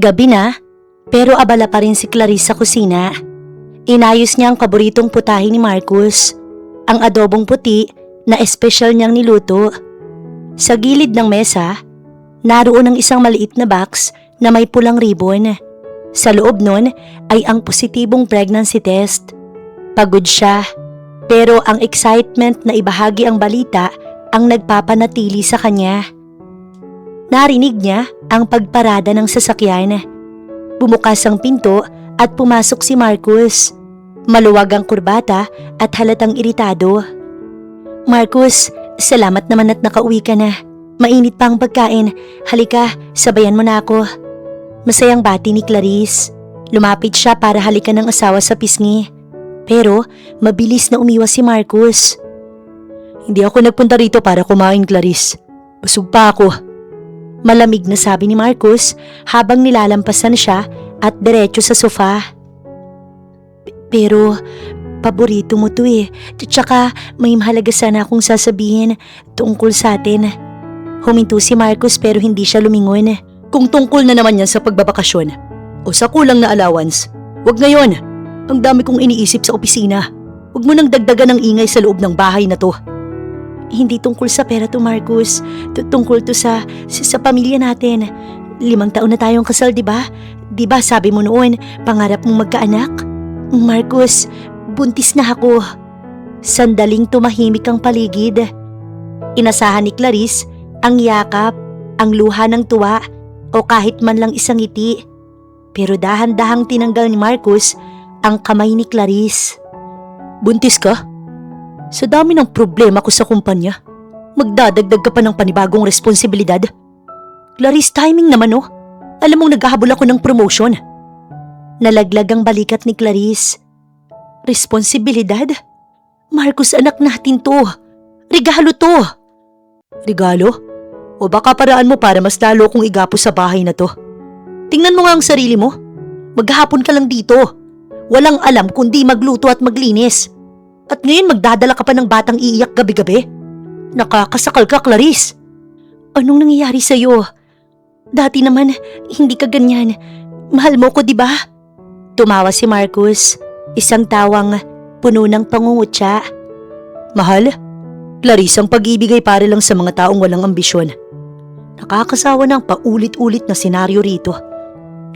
Gabi na, pero abala pa rin si Clarice sa kusina. Inayos niya ang paboritong putahe ni Marcus, ang adobong puti na espesyal niyang niluto. Sa gilid ng mesa, naroon ang isang maliit na box na may pulang ribbon. Sa loob nun ay ang positibong pregnancy test. Pagod siya, pero ang excitement na ibahagi ang balita ang nagpapanatili sa kanya. Narinig niya ang pagparada ng sasakyan. Bumukas ang pinto at pumasok si Marcus. Maluwag ang kurbata at halatang iritado. "Marcus, salamat naman at nakauwi ka na. Mainit pa ang pagkain. Halika, sabayan mo na ako." Masayang bati ni Clarice. Lumapit siya para halikan ng asawa sa pisngi. Pero mabilis na umiwas si Marcus. "Hindi ako nagpunta rito para kumain, Clarice. Busog pa ako." Malamig na sabi ni Marcus habang nilalampasan siya at diretso sa sofa. Pero paborito mo to eh. Tsaka may mahalaga sana akong sasabihin tungkol sa atin." Huminto si Marcus pero hindi siya lumingon. Kung tungkol na naman yan sa pagbabakasyon o sa kulang na allowance, wag ngayon. Ang dami kong iniisip sa opisina. Wag mo nang dagdagan ng ingay sa loob ng bahay na to. Hindi tungkol sa pera to, Marcus. Tungkol to sa pamilya natin. 5 taon na tayong kasal, di ba? Di ba sabi mo noon, pangarap mong magkaanak? Marcus, buntis na ako. Sandaling tumahimik ang paligid. Inasahan ni Clarice ang yakap, ang luha ng tuwa o kahit man lang isang ngiti. Pero dahan-dahang tinanggal ni Marcus ang kamay ni Clarice. Buntis ka? Sa dami ng problema ko sa kumpanya, magdadagdag ka pa ng panibagong responsibilidad. Clarice, timing naman oh. Alam mong naghahabol ako ng promotion. Nalaglag ang balikat ni Clarice. Responsibilidad? Marcus, anak natin to. Regalo to. Regalo? O baka paraan mo para mas lalo kong igapo sa bahay na to? Tingnan mo nga ang sarili mo. Maghapon ka lang dito. Walang alam kundi magluto at maglinis. At ngayon magdadala ka pa ng batang iiyak gabi-gabi? Nakakasakal ka, Clarice. Anong nangyayari sa'yo? Dati naman, hindi ka ganyan. Mahal mo ko, di ba? Tumawa si Marcus, isang tawang puno ng pangungutya. Mahal? Clarice, ang pag-ibig ay para lang sa mga taong walang ambisyon. Nakakasawa ng paulit-ulit na senaryo rito.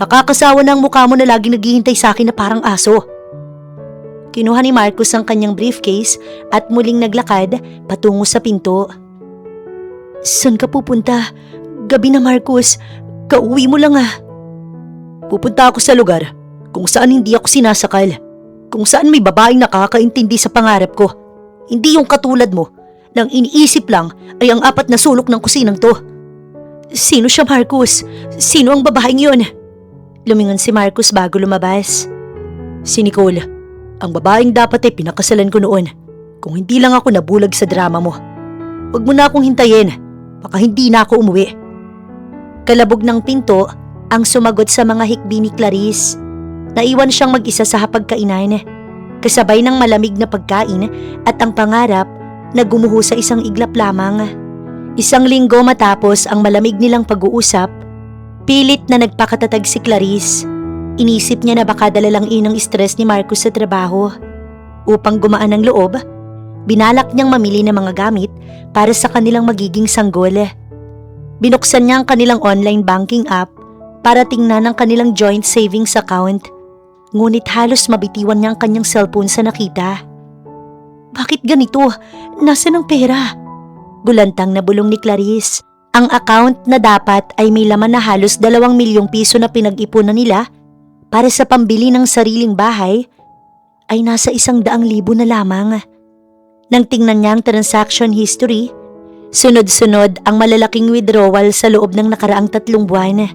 Nakakasawa ng mukha mo na laging naghihintay sa akin na parang aso. Kinuha ni Marcus ang kanyang briefcase at muling naglakad patungo sa pinto. "Saan ka pupunta? Gabi na, Marcus. Kauwi mo lang ah." "Pupunta ako sa lugar kung saan hindi ako sinasakal. Kung saan may babaeng nakakaintindi sa pangarap ko. Hindi yung katulad mo, nang iniisip lang ay ang 4 na sulok ng kusinang to." "Sino siya, Marcus? Sino ang babaeng yun?" Lumingon si Marcus bago lumabas. "Si Nicole. Ang babaeng dapat ay pinakasalan ko noon. Kung hindi lang ako nabulag sa drama mo. Huwag mo na akong hintayin. Baka hindi na ako umuwi." Kalabog ng pinto ang sumagot sa mga hikbi ni Clarice. Naiwan siyang mag-isa sa hapagkainan, kasabay ng malamig na pagkain at ang pangarap na gumuho sa isang iglap lamang. 1 linggo matapos ang malamig nilang pag-uusap, pilit na nagpakatatag si Clarice. Inisip niya na baka dala lang ng stress ni Marcus sa trabaho. Upang gumaan ang loob, binalak niyang mamili ng mga gamit para sa kanilang magiging sanggol. Binuksan niya ang kanilang online banking app para tingnan ang kanilang joint savings account. Ngunit halos mabitiwan niya ang kanyang cellphone sa nakita. "Bakit ganito? Nasaan ang pera?" Gulantang na bulong ni Clarice. Ang account na dapat ay may laman na halos 2 milyong piso na pinag-ipunan nila para sa pambili ng sariling bahay ay nasa 100,000 na lamang. Nang tingnan niya ang transaction history, sunod-sunod ang malalaking withdrawal sa loob ng nakaraang 3 buwan.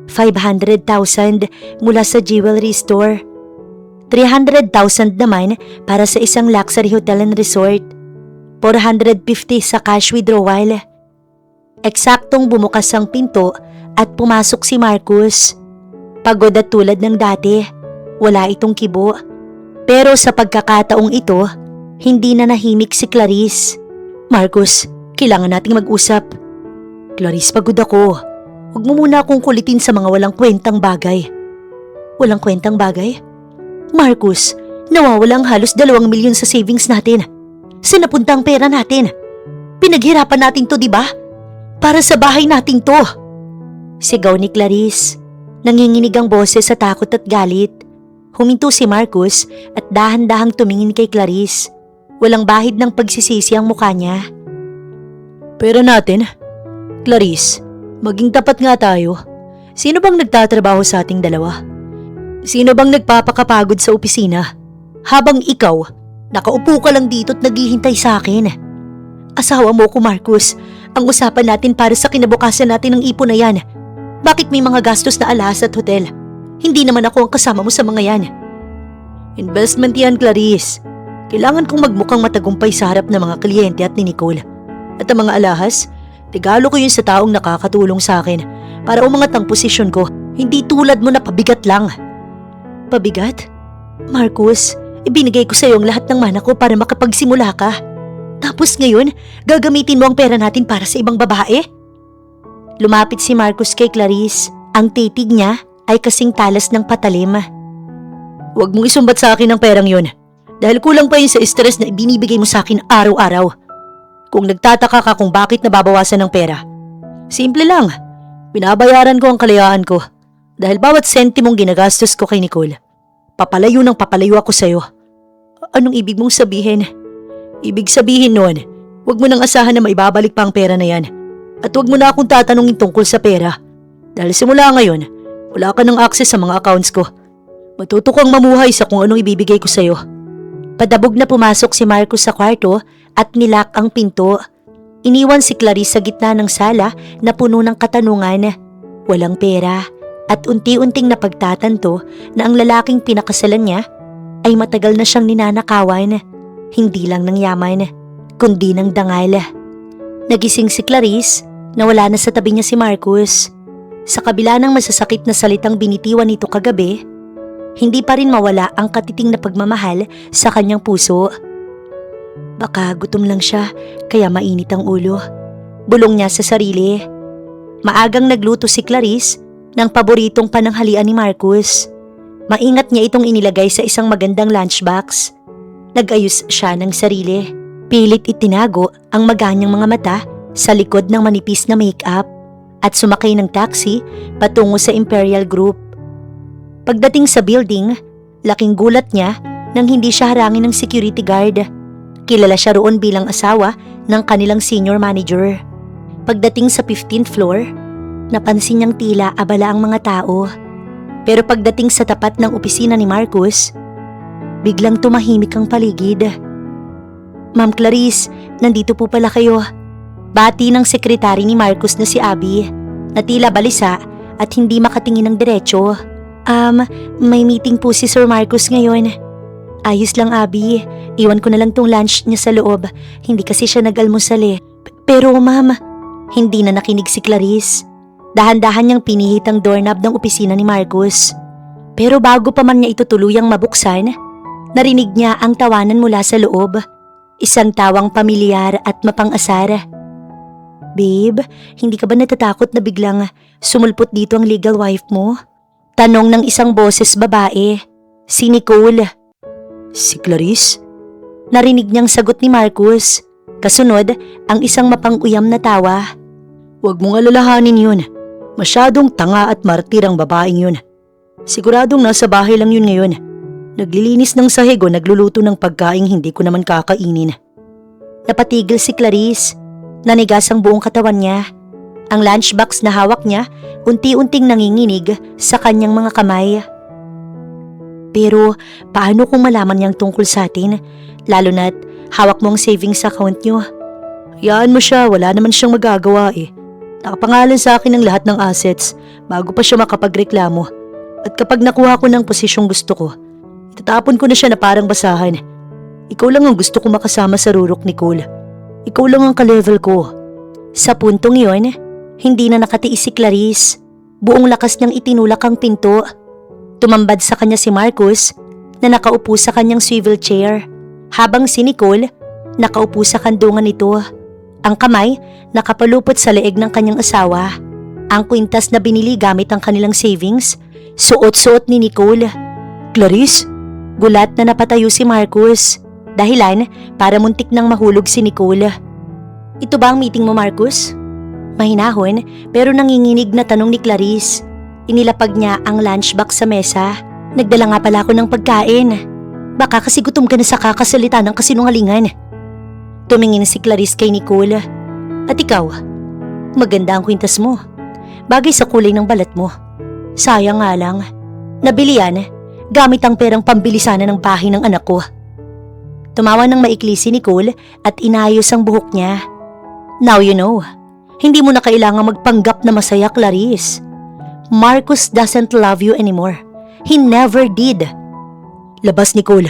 500,000 mula sa jewelry store. 300,000 naman para sa isang luxury hotel and resort. 450 sa cash withdrawal. Eksaktong bumukas ang pinto at pumasok si Marcus. Pagod at tulad ng dati, wala itong kibo. Pero sa pagkakataong ito, hindi na nahimik si Clarice. "Marcus, kailangan nating mag-usap." "Clarice, pagod ako. Huwag mo muna akong kulitin sa mga walang kwentang bagay. Walang kwentang bagay? Marcus, nawawalang halos 2 milyon sa savings natin. Saan napunta ang pera natin? Pinaghirapan natin to, di ba? Para sa bahay natin to. Sigaw ni Clarice. Nanginginig ang boses sa takot at galit. Huminto si Marcus at dahan-dahang tumingin kay Clarice. Walang bahid ng pagsisisi ang mukha niya. Pera natin? Clarice, maging tapat nga tayo. Sino bang nagtatrabaho sa ating dalawa? Sino bang nagpapakapagod sa opisina? Habang ikaw, nakaupo ka lang dito at naghihintay sa akin. Asawa mo ko, Marcus. Ang usapan natin para sa kinabukasan natin ng ipon na yan. Bakit may mga gastos na alahas at hotel? Hindi naman ako ang kasama mo sa mga yan. Investment yan, Clarice. Kailangan kong magmukhang matagumpay sa harap ng mga kliyente at ni Nicole. At ang mga alahas, regalo ko yun sa taong nakakatulong sa akin para umangat ang posisyon ko. Hindi tulad mo na pabigat lang. Pabigat? Marcus, ibinigay ko sa iyo ang lahat ng mana ko para makapagsimula ka. Tapos ngayon, gagamitin mo ang pera natin para sa ibang babae? Lumapit si Marcus kay Clarice. Ang titig niya ay kasing talas ng patalim. Huwag mong isumbat sa akin ang perang yun. Dahil kulang pa yun sa stress na ibinibigay mo sa akin araw-araw. Kung nagtataka ka kung bakit nababawasan ng pera, simple lang. Binabayaran ko ang kalayaan ko. Dahil bawat sentimong ginagastos ko kay Nicole, papalayo ng papalayo ako sa'yo. Anong ibig mong sabihin? Ibig sabihin nun, huwag mo nang asahan na maibabalik pa ang pera na yan. At huwag mo na akong tatanungin tungkol sa pera. Dahil simula ngayon, wala ka ng access sa mga accounts ko. Matuto kang mamuhay sa kung anong ibibigay ko sa'yo. Padabog na pumasok si Marcus sa kwarto at nilak ang pinto. Iniwan si Clarice sa gitna ng sala na puno ng katanungan. Walang pera at unti-unting napagtatanto na ang lalaking pinakasalan niya ay matagal na siyang ninanakawan. Hindi lang ng yaman, kundi ng dangal. Nagising si Clarice na wala na sa tabi niya si Marcus. Sa kabila ng masasakit na salitang binitiwan nito kagabi, hindi pa rin mawala ang katiting na pagmamahal sa kanyang puso. Baka gutom lang siya, kaya mainit ang ulo. Bulong niya sa sarili. Maagang nagluto si Clarice ng paboritong pananghalian ni Marcus. Maingat niya itong inilagay sa isang magandang lunchbox. Nag-ayos siya ng sarili. Pilit itinago ang maganyang mga mata sa likod ng manipis na makeup at sumakay ng taxi patungo sa Imperial Group. Pagdating sa building, laking gulat niya nang hindi siya harangin ng security guard. Kilala siya roon bilang asawa ng kanilang senior manager. Pagdating sa 15th floor, napansin niyang tila abala ang mga tao. Pero pagdating sa tapat ng opisina ni Marcus, biglang tumahimik ang paligid. Ma'am Clarice, nandito po pala kayo. Bati ng sekretary ni Marcus na si Abby, na tila balisa at hindi makatingin ng diretso. May meeting po si Sir Marcus ngayon. Ayos lang, Abby. Iwan ko na lang tong lunch niya sa loob. Hindi kasi siya nag-almusal eh. Pero ma'am, hindi na nakinig si Clarice. Dahan-dahan niyang pinihit ang doorknob ng opisina ni Marcus. Pero bago pa man niya ito tuluyang mabuksan, narinig niya ang tawanan mula sa loob. Isang tawang pamilyar at mapang-asar. Babe, hindi ka ba natatakot na biglang sumulpot dito ang legal wife mo? Tanong ng isang boses babae, si Nicole. Si Clarice? Narinig niyang sagot ni Marcus. Kasunod, ang isang mapang-uyam na tawa. Huwag mong alalahanin yun. Masyadong tanga at martir ang babaeng yun. Siguradong nasa bahay lang yun ngayon. Naglilinis ng sahig o nagluluto ng pagkaing hindi ko naman kakainin. Napatigil si Clarice. Nanigas ang buong katawan niya. Ang lunchbox na hawak niya, unti-unting nanginginig sa kanyang mga kamay. Pero paano kung malaman niyang tungkol sa atin? Lalo na't hawak mo ang savings account niyo. Hayaan mo siya, wala naman siyang magagawa eh. Nakapangalan sa akin ang lahat ng assets bago pa siya makapagreklamo. At kapag nakuha ko ng posisyong gusto ko, itatapon ko na siya na parang basahan. Ikaw lang ang gusto ko makasama sa rurok, Nicole. Ikaw lang ang ka-level ko. Sa puntong yon, hindi na nakatiis si Clarice. Buong lakas niyang itinulak ang pinto. Tumambad sa kanya si Marcus na nakaupo sa kanyang swivel chair, habang si Nicole nakaupo sa kandungan nito. Ang kamay nakapalupot sa leeg ng kanyang asawa. ang kwintas na binili gamit ang kanilang savings. Suot-suot ni Nicole. Clarice? Gulat na napatayo si Marcus. Dahilan para muntik nang mahulog si Nicole. Ito ba ang meeting mo, Marcus? Mahinahon pero nanginginig na tanong ni Clarice. Inilapag niya ang lunchbox sa mesa. Nagdala nga pala ako ng pagkain. Baka kasi gutom ka na sa kakasalita ng kasinungalingan. Tumingin si Clarice kay Nicole. At ikaw? Maganda ang kwintas mo. Bagay sa kulay ng balat mo. Sayang nga lang. Nabili yan gamit ang perang pambili sana ng bahay ng anak ko. Tumawa ng maikli si Nicole at inayos ang buhok niya. Now you know. Hindi mo na kailangang magpanggap na masaya, Clarice. Marcus doesn't love you anymore. He never did. Labas, Nicole.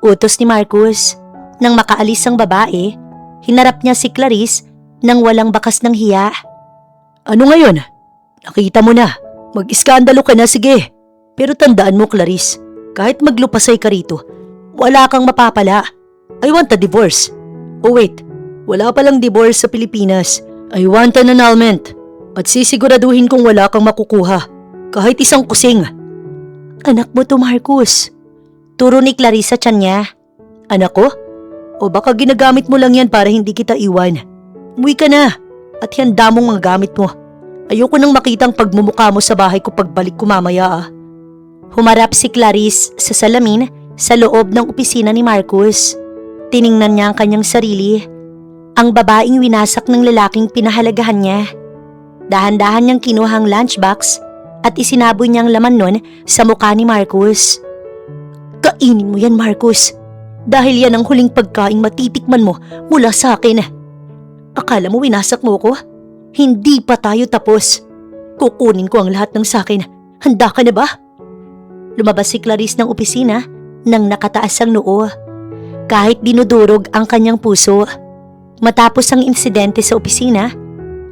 Utos ni Marcus. Nang makaalis ang babae, hinarap niya si Clarice nang walang bakas ng hiya. Ano ngayon? Nakita mo na. Mag-iskandalo ka na, sige. Pero tandaan mo, Clarice, kahit maglupasay ka rito, wala kang mapapala. I want a divorce. Oh wait, wala palang divorce sa Pilipinas. I want an annulment. At sisiguraduhin kong wala kang makukuha. Kahit isang kusing. Anak mo to, Marcus. Turo ni Clarice sa tiyan niya. Anak ko? O baka ginagamit mo lang yan para hindi kita iwan. Umuwi ka na. At handa mong mga gamit mo. Ayoko nang makitang pagmumukha mo sa bahay ko pagbalik ko mamaya ah. Humarap si Clarice sa salamin sa loob ng opisina ni Marcus. Tiningnan niya ang kanyang sarili. Ang babaeng winasak ng lalaking pinahalagahan niya. Dahan-dahan niyang kinuha ang lunchbox at isinaboy niyang laman nun sa mukha ni Marcus. Kainin mo yan, Marcus. Dahil yan ang huling pagkaing matitikman mo mula sa akin. Akala mo winasak mo ko? Hindi pa tayo tapos. Kukunin ko ang lahat ng sakin. Handa ka na ba? Lumabas si Clarice ng opisina nang nakataas ang noo. Kahit dinudurog ang kanyang puso. Matapos ang insidente sa opisina,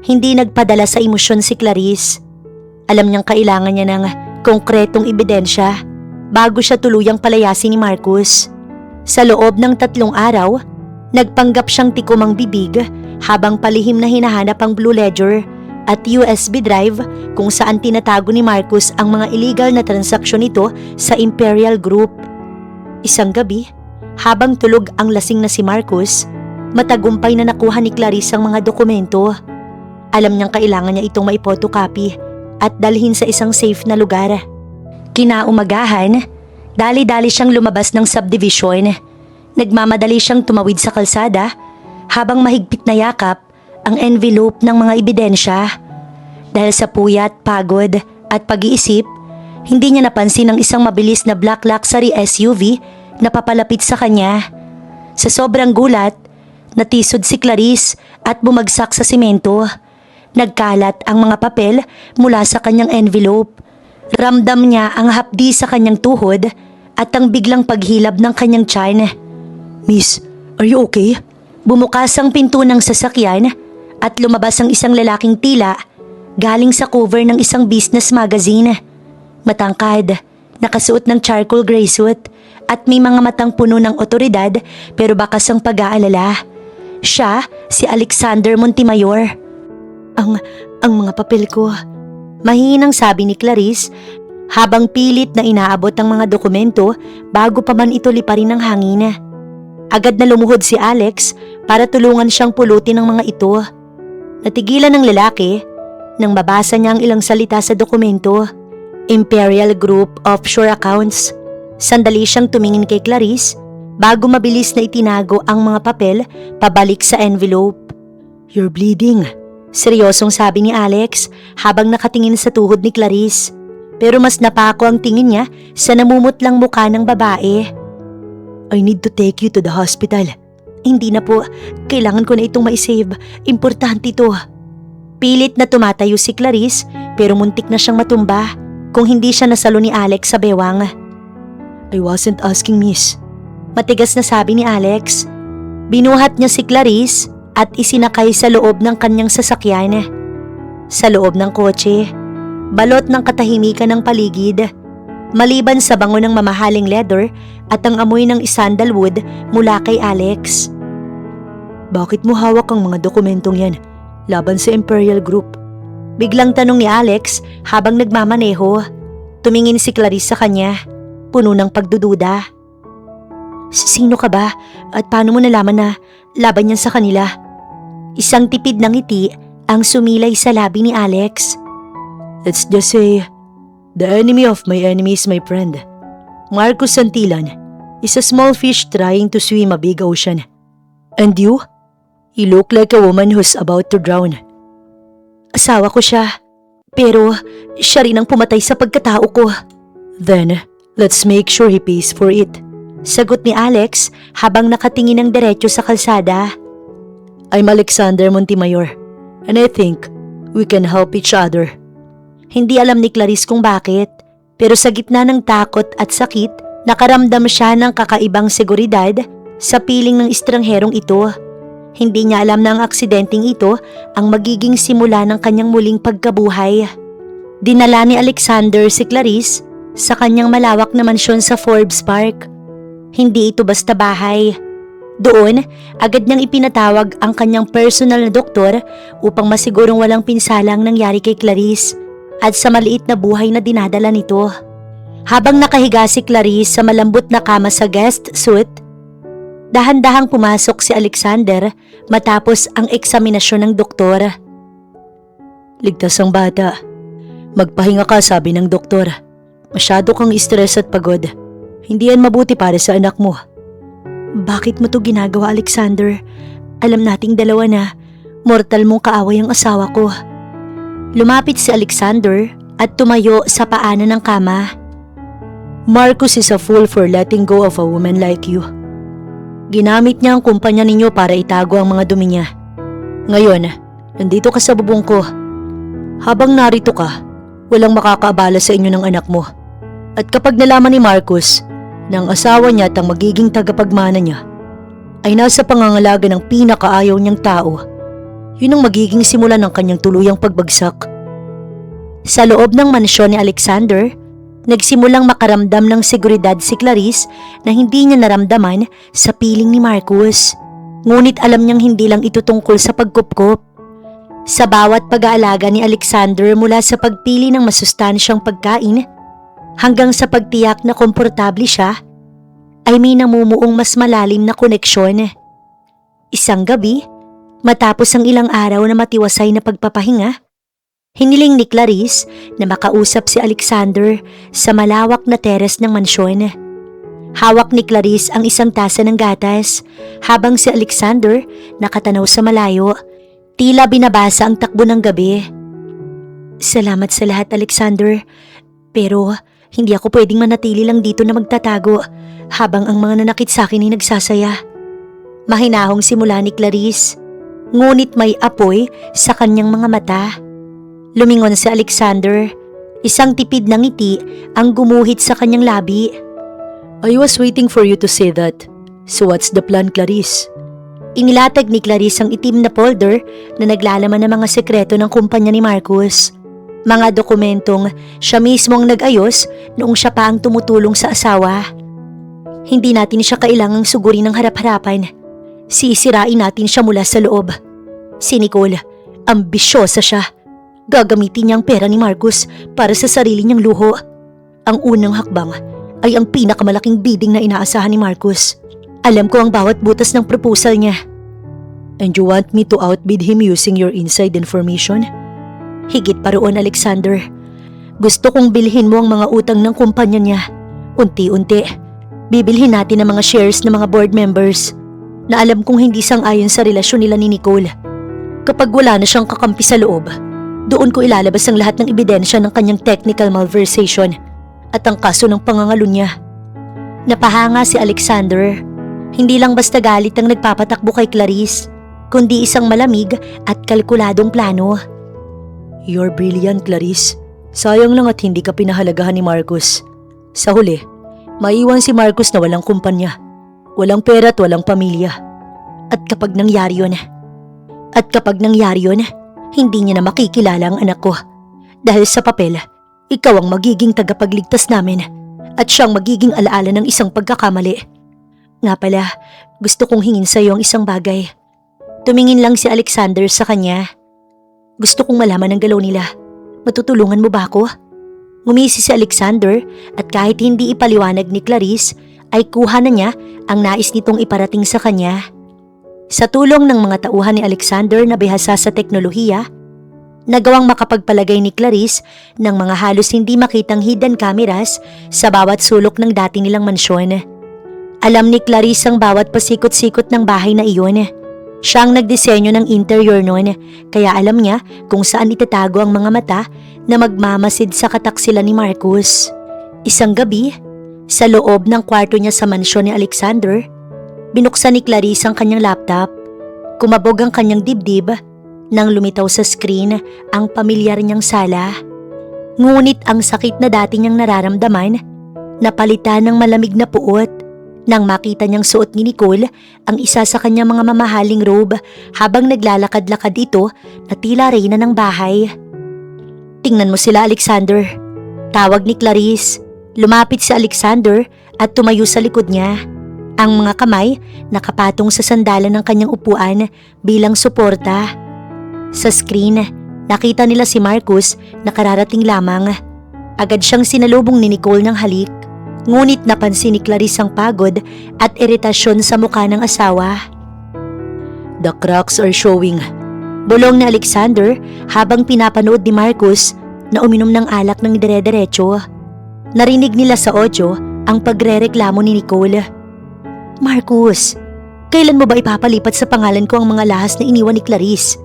hindi nagpadala sa emosyon si Clarice. Alam niyang kailangan niya ng konkretong ebidensya bago siya tuluyang palayasin ni Marcus. Sa loob ng 3 araw, nagpanggap siyang tikom ang bibig habang palihim na hinahanap ang Blue Ledger at USB drive kung saan tinatago ni Marcus ang mga illegal na transaksyon nito sa Imperial Group. Isang gabi, habang tulog ang lasing na si Marcus, matagumpay na nakuha ni Clarice ang mga dokumento. Alam niyang kailangan niya itong maipotocopy at dalhin sa isang safe na lugar. Kinaumagahan, dali-dali siyang lumabas ng subdivision. Nagmamadali siyang tumawid sa kalsada habang mahigpit na yakap ang envelope ng mga ebidensya. Dahil sa puyat, pagod at pag-iisip, hindi niya napansin ang isang mabilis na black luxury SUV na papalapit sa kanya. Sa sobrang gulat, natisod si Clarice at bumagsak sa simento. Nagkalat ang mga papel mula sa kanyang envelope. Ramdam niya ang hapdi sa kanyang tuhod at ang biglang paghilab ng kanyang tiyan. Miss, are you okay? Bumukas ang pinto ng sasakyan at lumabas ang isang lalaking tila galing sa cover ng isang business magazine. Matangkad, nakasuot ng charcoal gray suit at may mga matang puno ng otoridad pero bakas ang pag-aalala. Siya, si Alexander Montemayor. Ang mga papel ko. Mahinang sabi ni Clarice habang pilit na inaabot ang mga dokumento bago pa man ito liparin ng hangin. Agad na lumuhod si Alex para tulungan siyang pulutin ang mga ito. Natigilan ng lalaki nang mabasa niya ang ilang salita sa dokumento. Imperial Group Offshore Accounts. Sandali siyang tumingin kay Clarice bago mabilis na itinago ang mga papel pabalik sa envelope. You're bleeding. Seryosong sabi ni Alex habang nakatingin sa tuhod ni Clarice. Pero mas napako ang tingin niya sa namumutlang mukha ng babae. I need to take you to the hospital. Hindi na po. Kailangan ko na itong maisave. Importante ito. Pilit na tumatayo si Clarice pero muntik na siyang matumba kung hindi siya nasalo ni Alex sa bewang. I wasn't asking, miss. Matigas na sabi ni Alex. Binuhat niya si Clarice at isinakay sa loob ng kanyang sasakyan. Sa loob ng kotse, balot ng katahimikan ng paligid, maliban sa bango ng mamahaling leather at ang amoy ng sandalwood mula kay Alex. Bakit mo hawak ang mga dokumentong yan laban sa Imperial Group? Biglang tanong ni Alex habang nagmamaneho. Tumingin si Clarice sa kanya, puno ng pagdududa. Sino ka ba? At paano mo nalaman na laban niyan sa kanila? Isang tipid ng ngiti ang sumilay sa labi ni Alex. Let's just say, the enemy of my enemy is my friend. Marcus Santillan is a small fish trying to swim a big ocean. And you? You look like a woman who's about to drown. Asawa ko siya, pero siya rin ang pumatay sa pagkatao ko. Then, let's make sure he pays for it. Sagot ni Alex habang nakatingin ng diretso sa kalsada. I'm Alexander Montemayor, and I think we can help each other. Hindi alam ni Clarice kung bakit, pero sa gitna ng takot at sakit, nakaramdam siya ng kakaibang seguridad sa piling ng estrangherong ito. Hindi niya alam na ang aksidenteng ito ang magiging simula ng kanyang muling pagkabuhay. Dinala ni Alexander si Clarice sa kanyang malawak na mansyon sa Forbes Park. Hindi ito basta bahay. Doon, agad niyang ipinatawag ang kanyang personal na doktor upang masigurong walang pinsalang nangyari kay Clarice at sa maliit na buhay na dinadala nito. Habang nakahiga si Clarice sa malambot na kama sa guest suite, dahan-dahang pumasok si Alexander matapos ang eksaminasyon ng doktor. Ligtas ang bata. Magpahinga ka, sabi ng doktor. Masyado kang stress at pagod. Hindi yan mabuti para sa anak mo. Bakit mo to ginagawa, Alexander? Alam nating dalawa na mortal mong kaaway ang asawa ko. Lumapit si Alexander at tumayo sa paanan ng kama. Marcus is a fool for letting go of a woman like you. Ginamit niya ang kumpanya ninyo para itago ang mga dumi niya. Ngayon, nandito ka sa bubong ko. Habang narito ka, walang makakaabala sa inyo ng anak mo. At kapag nalaman ni Marcus na ang asawa niya at ang magiging tagapagmana niya ay nasa pangangalaga ng pinakaayaw niyang tao, yun ang magiging simula ng kanyang tuluyang pagbagsak. Sa loob ng mansyon ni Alexander, nagsimulang makaramdam ng seguridad si Clarice na hindi niya naramdaman sa piling ni Marcus. Ngunit alam niyang hindi lang ito tungkol sa pagkupkop. Sa bawat pag-aalaga ni Alexander mula sa pagpili ng masustansyang pagkain hanggang sa pagtiyak na komportable siya, ay may namumuong mas malalim na koneksyon. Isang gabi, matapos ang ilang araw na matiwasay na pagpapahinga, hiniling ni Clarice na makausap si Alexander sa malawak na teres ng mansyon. Hawak ni Clarice ang isang tasa ng gatas habang si Alexander nakatanaw sa malayo, tila binabasa ang takbo ng gabi. Salamat sa lahat, Alexander, pero hindi ako pwedeng manatili lang dito na magtatago habang ang mga nanakit sa akin ay nagsasaya. Mahinahong simula ni Clarice, ngunit may apoy sa kanyang mga mata. Lumingon si Alexander, isang tipid na ngiti ang gumuhit sa kanyang labi. I was waiting for you to say that. So what's the plan, Clarice? Inilatag ni Clarice ang itim na folder na naglalaman ng mga sekreto ng kumpanya ni Marcus. Mga dokumentong siya mismo ang nag-ayos noong siya pa ang tumutulong sa asawa. Hindi natin siya kailangang sugurin ng harap-harapan. Sisirain natin siya mula sa loob. Si Nicole, ambisyosa siya. Gagamitin niya ang pera ni Marcus para sa sarili niyang luho. Ang unang hakbang ay ang pinakamalaking bidding na inaasahan ni Marcus. Alam ko ang bawat butas ng proposal niya. And you want me to outbid him using your inside information? Higit pa roon, Alexander. Gusto kong bilhin mo ang mga utang ng kumpanya niya. Unti-unti, bibilhin natin ang mga shares ng mga board members na alam kong hindi sang-ayon sa relasyon nila ni Nicole. Kapag wala na siyang kakampi sa loob, doon ko ilalabas ang lahat ng ebidensya ng kanyang technical malversation at ang kaso ng pangangalo niya. Napahanga si Alexander. Hindi lang basta galit ang nagpapatakbo kay Clarice, kundi isang malamig at kalkuladong plano. You're brilliant, Clarice. Sayang lang at hindi ka pinahalagahan ni Marcus. Sa huli, maiwan si Marcus na walang kumpanya, walang pera at walang pamilya. At kapag nangyari yun, hindi niya na makikilala ang anak ko. Dahil sa papel, ikaw ang magiging tagapagligtas namin at siyang magiging alaala ng isang pagkakamali. Nga pala, gusto kong hingin sa iyo ang isang bagay. Tumingin lang si Alexander sa kanya. Gusto kong malaman ang galaw nila. Matutulungan mo ba ako? Ngumisi si Alexander at kahit hindi ipaliwanag ni Clarice, ay kuha na niya ang nais nitong iparating sa kanya. Sa tulong ng mga tauhan ni Alexander na bihasa sa teknolohiya, nagawang makapagpalagay ni Clarice ng mga halos hindi makitang hidden cameras sa bawat sulok ng dati nilang mansyon. Alam ni Clarice ang bawat pasikot-sikot ng bahay na iyon. Siya ang nagdisenyo ng interior noon, kaya alam niya kung saan itatago ang mga mata na magmamasid sa kataksilan ni Marcus. Isang gabi, sa loob ng kwarto niya sa mansyon ni Alexander, binuksan ni Clarice ang kanyang laptop. Kumabog ang kanyang dibdib nang lumitaw sa screen ang pamilyar niyang sala. Ngunit ang sakit na dati niyang nararamdaman, napalitan ng malamig na puot nang makita niyang suot ni Nicole ang isa sa kanyang mga mamahaling robe habang naglalakad-lakad ito na tila reyna ng bahay. "Tingnan mo sila, Alexander," tawag ni Clarice. Lumapit si Alexander at tumayo sa likod niya. Ang mga kamay nakapatong sa sandalan ng kanyang upuan bilang suporta. Sa screen, nakita nila si Marcus na kararating lamang. Agad siyang sinalubong ni Nicole ng halik. Ngunit napansin ni Clarice ang pagod at iritasyon sa mukha ng asawa. "The cracks are showing," bulong ni Alexander habang pinapanood ni Marcus na uminom ng alak ng dire-diretso. Narinig nila sa audio ang pagrereklamo ni Nicole. "Marcus, kailan mo ba ipapalipat sa pangalan ko ang mga lahas na iniwan ni Clarice?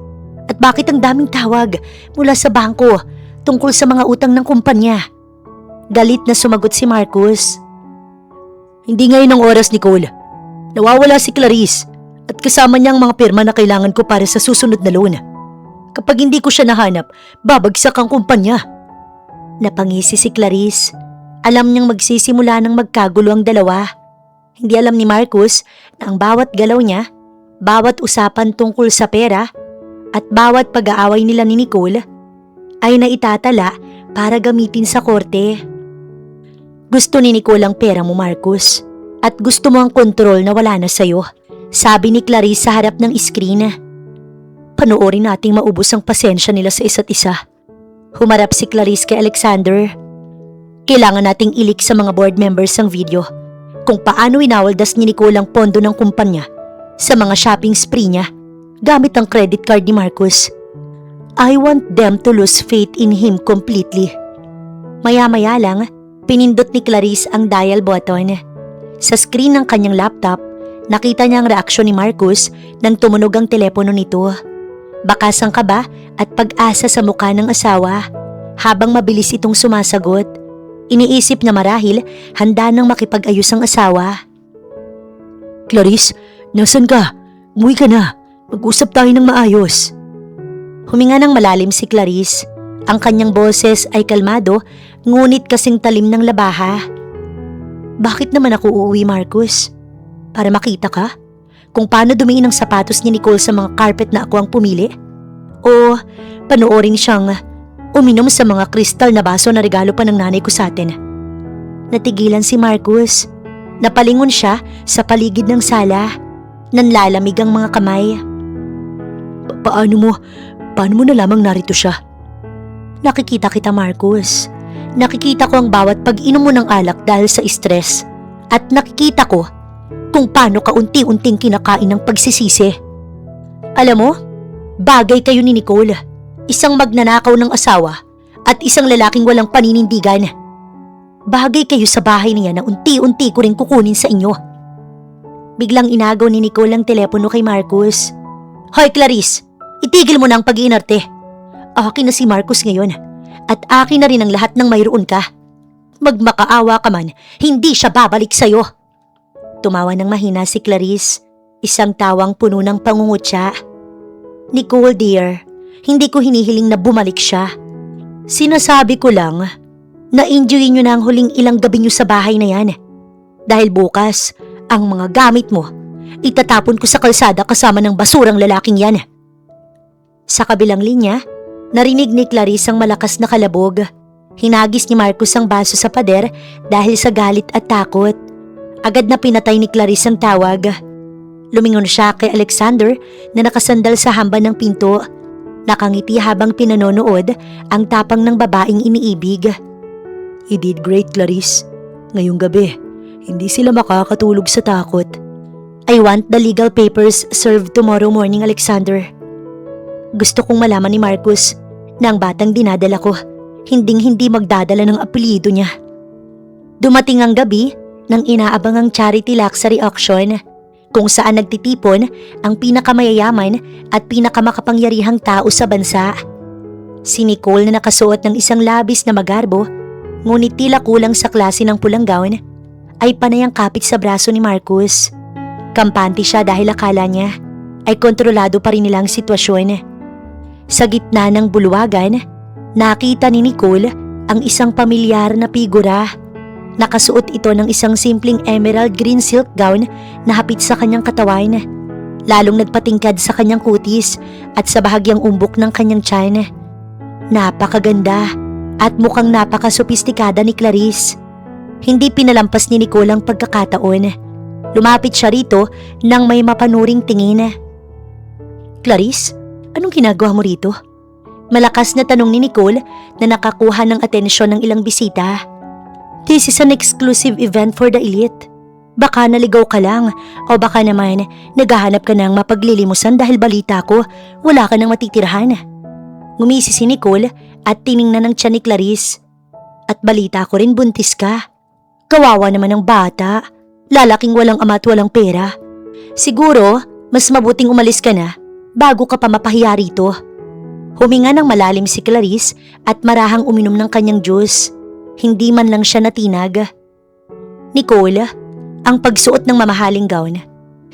At bakit ang daming tawag mula sa bangko tungkol sa mga utang ng kumpanya?" Galit na sumagot si Marcus. "Hindi ngayon ang oras, Nicole. Nawawala si Clarice at kasama niya ang mga pirma na kailangan ko para sa susunod na loan. Kapag hindi ko siya nahanap, babagsak ang kumpanya." Napangisi si Clarice. Alam niyang magsisimula ng magkagulo ang dalawa. Hindi alam ni Marcus na ang bawat galaw niya, bawat usapan tungkol sa pera, at bawat pag-aaway nila ni Nicole ay naitatala para gamitin sa korte. "Gusto ni Nicole ang pera mo, Marcus, at gusto mo ang kontrol na wala na sa'yo," sabi ni Clarice sa harap ng screen. "Panoorin nating maubos ang pasensya nila sa isa't isa." Humarap si Clarice kay Alexander. "Kailangan nating ilik sa mga board members ang video kung paano inawaldas ni Nicole ang pondo ng kumpanya sa mga shopping spree niya gamit ang credit card ni Marcus. I want them to lose faith in him completely." Maya-maya lang, pinindot ni Clarice ang dial button. Sa screen ng kanyang laptop, nakita niya ang reaksyon ni Marcus nang tumunog ang telepono nito. Bakas ang kaba at pag-asa sa mukha ng asawa habang mabilis itong sumasagot. Iniisip na marahil handa nang makipag-ayos ang asawa. "Clarice, nasan ka? Umuwi ka na. Mag-usap tayo ng maayos." Huminga ng malalim si Clarice. Ang kanyang boses ay kalmado, ngunit kasing talim ng labaha. "Bakit naman ako uuwi, Marcus? Para makita ka? Kung paano dumiin ang sapatos ni Nicole sa mga carpet na ako ang pumili? O panoorin siyang uminom sa mga kristal na baso na regalo pa ng nanay ko sa atin?" Natigilan si Marcus. Napalingon siya sa paligid ng sala. Nanlalamig ang mga kamay. Paano mo nalamang narito siya?" "Nakikita kita, Marcus. Nakikita ko ang bawat pag-inom mo ng alak dahil sa stress. At nakikita ko kung paano ka unti-unting kinakain ng pagsisisi. Alam mo, bagay kayo ni Nicole. Isang magnanakaw ng asawa at isang lalaking walang paninindigan. Bagay kayo sa bahay niya na unti-unti ko rin kukunin sa inyo." Biglang inagaw ni Nicole ang telepono kay Marcus. "Hoy Clarice, itigil mo na ang pag-iinarte. Akin na si Marcus ngayon at akin na rin ang lahat ng mayroon ka. Magmakaawa ka man, hindi siya babalik sa'yo." Tumawa ng mahina si Clarice, isang tawang puno ng pangungutya. "Nicole dear, hindi ko hinihiling na bumalik siya. Sinasabi ko lang na enjoyin nyo na ang huling ilang gabi nyo sa bahay na yan. Dahil bukas, ang mga gamit mo, itatapon ko sa kalsada kasama ng basurang lalaking yan." Sa kabilang linya, narinig ni Clarice ang malakas na kalabog. Hinagis ni Marcus ang baso sa pader dahil sa galit at takot. Agad na pinatay ni Clarice ang tawag. Lumingon siya kay Alexander na nakasandal sa hamban ng pinto. Nakangiti habang pinanonood ang tapang ng babaeng iniibig. You did great, Clarice. Ngayong gabi, hindi sila makakatulog sa takot. I want the legal papers served tomorrow morning, Alexander. Gusto kong malaman ni Marcus na ang batang dinadala ko, hinding-hindi magdadala ng apelyido niya. Dumating ang gabi nang inaabangang charity luxury auction kung saan nagtitipon ang pinakamayayaman at pinakamakapangyarihang tao sa bansa. Si Nicole na nakasuot ng isang labis na magarbo, ngunit tila kulang sa klase ng pulang gown, ay panayang kapit sa braso ni Marcus. Kampante siya dahil akala niya ay kontrolado pa rin nila ang sitwasyon. Sa gitna ng bulwagan, nakita ni Nicole ang isang pamilyar na figura. Nakasuot ito ng isang simpleng emerald green silk gown na hapit sa kanyang katawan. Lalong nagpatingkad sa kanyang kutis at sa bahagyang umbok ng kanyang tiyan. Napakaganda at mukhang napakasophisticada ni Clarice. Hindi pinalampas ni Nicole ang pagkakataon. Lumapit siya rito nang may mapanuring tingin. Clarice, anong ginagawa mo rito? Malakas na tanong ni Nicole na nakakuha ng atensyon ng ilang bisita. This is an exclusive event for the elite. Baka naligaw ka lang o baka naman naghahanap ka ng mapaglilimusan dahil balita ko wala ka nang matitirahan. Ngumisi si Nicole at tiningnan ng tiyan ni Clarice. At balita ko rin buntis ka. Kawawa naman ang bata. Lalaking walang ama at walang pera. Siguro mas mabuting umalis ka na bago ka pa mapahiya rito. Huminga ng malalim si Clarice at marahang uminom ng kanyang juice. Hindi man lang siya natinag. Nicole, ang pagsuot ng mamahaling gown,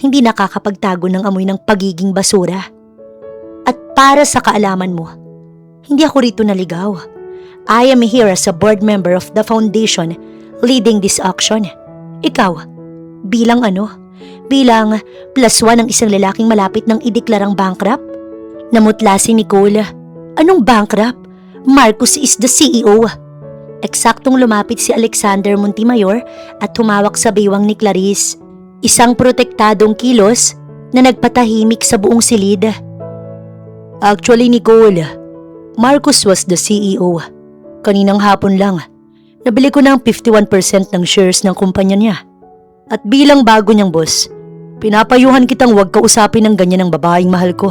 hindi nakakapagtago ng amoy ng pagiging basura. At para sa kaalaman mo, hindi ako rito naligaw. I am here as a board member of the foundation leading this auction. Ikaw, bilang ano? Bilang +1 ng isang lalaking malapit ng ideklarang bankrupt? Namutla si Nicole. Anong bankrupt? Marcus is the CEO. Eksaktong lumapit si Alexander Montemayor at humawak sa baywang ni Clarice. Isang protektadong kilos na nagpatahimik sa buong silid. Actually, Nicole, Marcus was the CEO. Kaninang hapon lang, nabili ko ng 51% ng shares ng kumpanya niya. At bilang bago niyang boss, pinapayuhan kitang huwag kausapin ng ganyan ng babaeng mahal ko.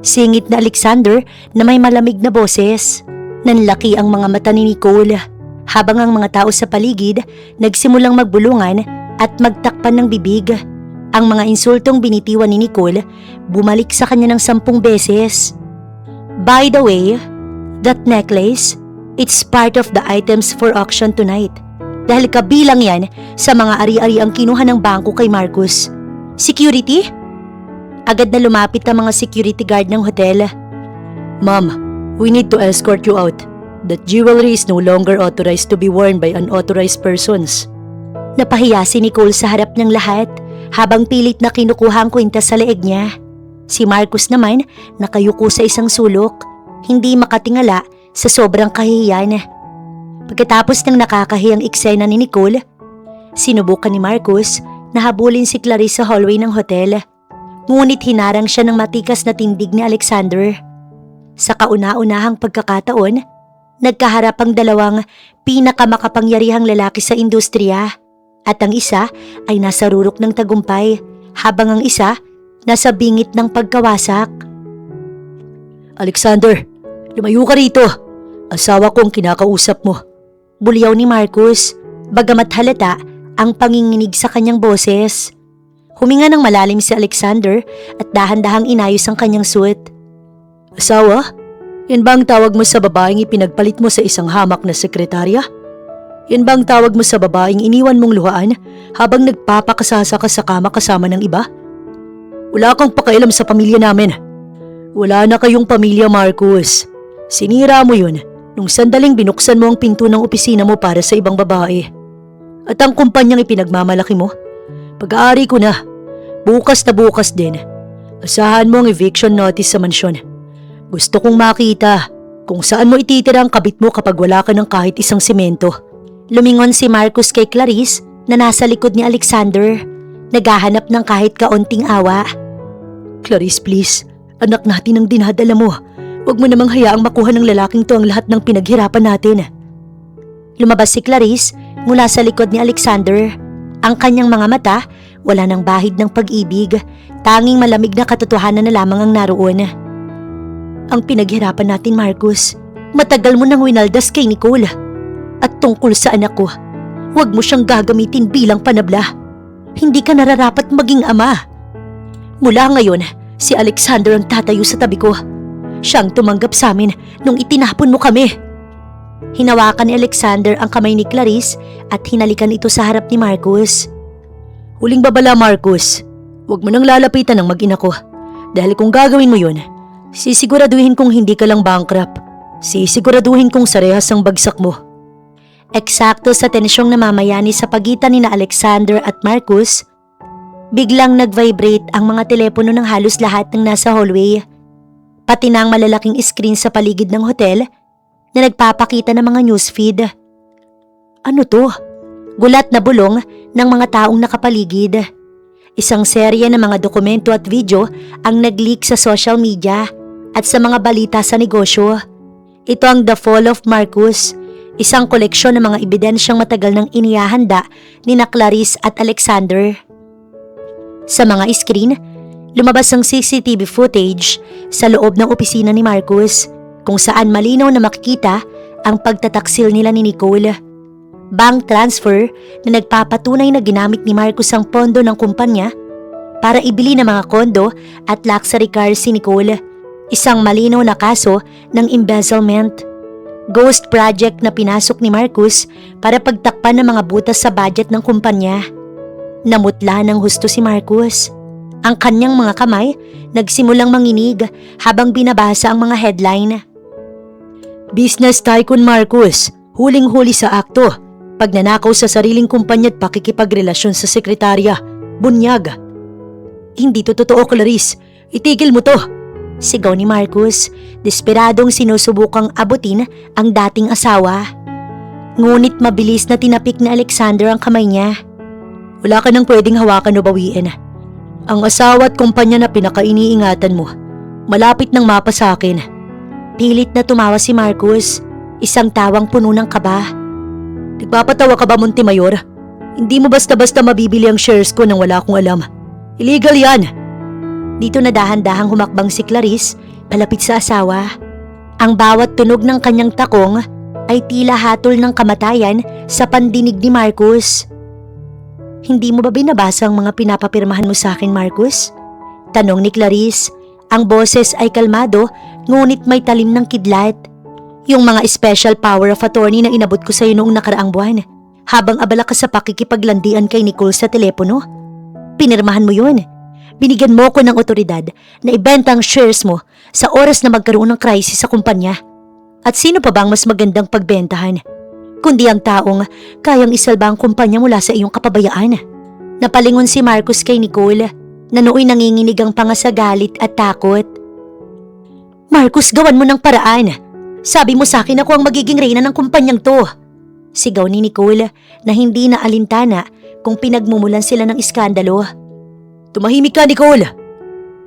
Singit na Alexander na may malamig na boses. Nanlaki ang mga mata ni Nicole habang ang mga tao sa paligid nagsimulang magbulungan at magtakpan ng bibig. Ang mga insultong binitiwan ni Nicole bumalik sa kanya ng 10 beses. By the way, that necklace, it's part of the items for auction tonight. Dahil kabilang yan sa mga ari-ari ang kinuha ng bangko kay Marcus. Security? Agad na lumapit ang mga security guard ng hotel. Ma'am, we need to escort you out. That jewelry is no longer authorized to be worn by unauthorized persons. Napahiya si Nicole sa harap ng lahat habang pilit na kinukuha ang kwintas sa leeg niya. Si Marcus naman nakayuko sa isang sulok, hindi makatingala sa sobrang kahihiyan. Pagkatapos ng nakakahiyang eksena ni Nicole, sinubukan ni Marcus na habulin si Clarice sa hallway ng hotel. Ngunit hinarang siya ng matikas na tindig ni Alexander. Sa kauna-unahang pagkakataon, nagkaharap ang dalawang pinakamakapangyarihang lalaki sa industriya at ang isa ay nasa rurok ng tagumpay habang ang isa nasa bingit ng pagkawasak. Alexander, lumayo ka rito. Asawa ko ang kinakausap mo. Bulyaw ni Marcus, bagamat halata ang panginginig sa kanyang boses. Huminga ng malalim si Alexander at dahan-dahang inayos ang kanyang suit. Asawa? Yan ba ang tawag mo sa babaeng ipinagpalit mo sa isang hamak na sekretarya? Yan ba ang tawag mo sa babaeng iniwan mong luhaan habang nagpapakasasa ka sa kama kasama ng iba? Wala kang pakialam sa pamilya namin. Wala na kayong pamilya, Marcus. Sinira mo yun nung sandaling binuksan mo ang pinto ng opisina mo para sa ibang babae. At ang kumpanyang ipinagmamalaki mo, pag-aari ko na. Bukas na bukas din. Asahan mo ang eviction notice sa mansyon. Gusto kong makita kung saan mo ititira ang kabit mo kapag wala ka ng kahit isang simento. Lumingon si Marcus kay Clarice na nasa likod ni Alexander, naghahanap ng kahit kaunting awa. Clarice, please. Anak natin ang dinadala mo. Huwag mo namang hayaang makuha ng lalaking to ang lahat ng pinaghirapan natin. Lumabas si Clarice mula sa likod ni Alexander. Ang kanyang mga mata, wala nang bahid ng pag-ibig. Tanging malamig na katotohanan na lamang ang naroon. Ang pinaghirapan natin, Marcus. Matagal mo nang winaldas kay Nicole. At tungkol sa anak ko, huwag mo siyang gagamitin bilang panabla. Hindi ka nararapat maging ama. Mula ngayon, si Alexander ang tatayo sa tabi ko. Siyang tumanggap sa amin nung itinapon mo kami. Hinawakan ni Alexander ang kamay ni Clarice at hinalikan ito sa harap ni Marcus. Huling babala, Marcus. Huwag mo nang lalapitan ng mag-ina ko. Dahil kung gagawin mo yun, sisiguraduhin kong hindi ka lang bankrupt. Sisiguraduhin kong sarehas ang bagsak mo. Eksakto sa tensyong namamayani sa pagitan ni na Alexander at Marcus, biglang nag-vibrate ang mga telepono ng halos lahat ng nasa hallway. Pati na ang malalaking screen sa paligid ng hotel na nagpapakita ng mga newsfeed. Ano to? Gulat na bulong ng mga taong nakapaligid. Isang serye ng mga dokumento at video ang nag-leak sa social media at sa mga balita sa negosyo. Ito ang The Fall of Marcus, isang koleksyon ng mga ebidensyang matagal nang inihahanda ni na Clarice at Alexander. Sa mga screen, lumabas ang CCTV footage sa loob ng opisina ni Marcus kung saan malinaw na makikita ang pagtataksil nila ni Nicole. Bank transfer na nagpapatunay na ginamit ni Marcus ang pondo ng kumpanya para ibili ng mga kondo at luxury cars si Nicole. Isang malinaw na kaso ng embezzlement. Ghost project na pinasok ni Marcus para pagtakpan ng mga butas sa budget ng kumpanya. Namutla ng husto si Marcus. Ang kanyang mga kamay nagsimulang manginig habang binabasa ang mga headline. Business tycoon Marcus, huling-huli sa akto. Pagnanakaw sa sariling kumpanya at pakikipagrelasyon sa sekretarya. Bunyag. Hindi to totoo, Clarice. Itigil mo to. Sigaw ni Marcus, desperadong sinusubukang abutin ang dating asawa. Ngunit mabilis na tinapik ni Alexander ang kamay niya. Wala ka nang pwedeng hawakan o bawiin. Ang asawa at kumpanya na pinakainiingatan mo, malapit nang mapa sa akin. Pilit na tumawa si Marcus, isang tawang puno ng kaba. Nagpapatawa ka ba, Montemayor? Hindi mo basta-basta mabibili ang shares ko nang wala akong alam. Illegal yan! Dito na dahan-dahang humakbang si Clarice palapit sa asawa. Ang bawat tunog ng kanyang takong ay tila hatol ng kamatayan sa pandinig ni Marcus. Hindi mo ba binabasa ang mga pinapapirmahan mo sa akin, Marcus? Tanong ni Clarice. Ang boses ay kalmado ngunit may talim ng kidlat. Yung mga special power of attorney na inabot ko sa'yo noong nakaraang buwan habang abala ka sa pakikipaglandian kay Nicole sa telepono. Pinirmahan mo yun. Binigyan mo ko ng otoridad na ibenta ang shares mo sa oras na magkaroon ng crisis sa kumpanya. At sino pa bang mas magandang pagbentahan? Kundi ang taong kayang isalba ang kumpanya mula sa iyong kapabayaan. Napalingon si Marcus kay Nicole na nooy nanginginig ang pangasagalit at takot. Marcus, gawan mo ng paraan. Sabi mo sa akin ako ang magiging reyna ng kumpanyang to. Sigaw ni Nicole na hindi na alintana kung pinagmumulan sila ng iskandalo. Tumahimik ka, Nicole!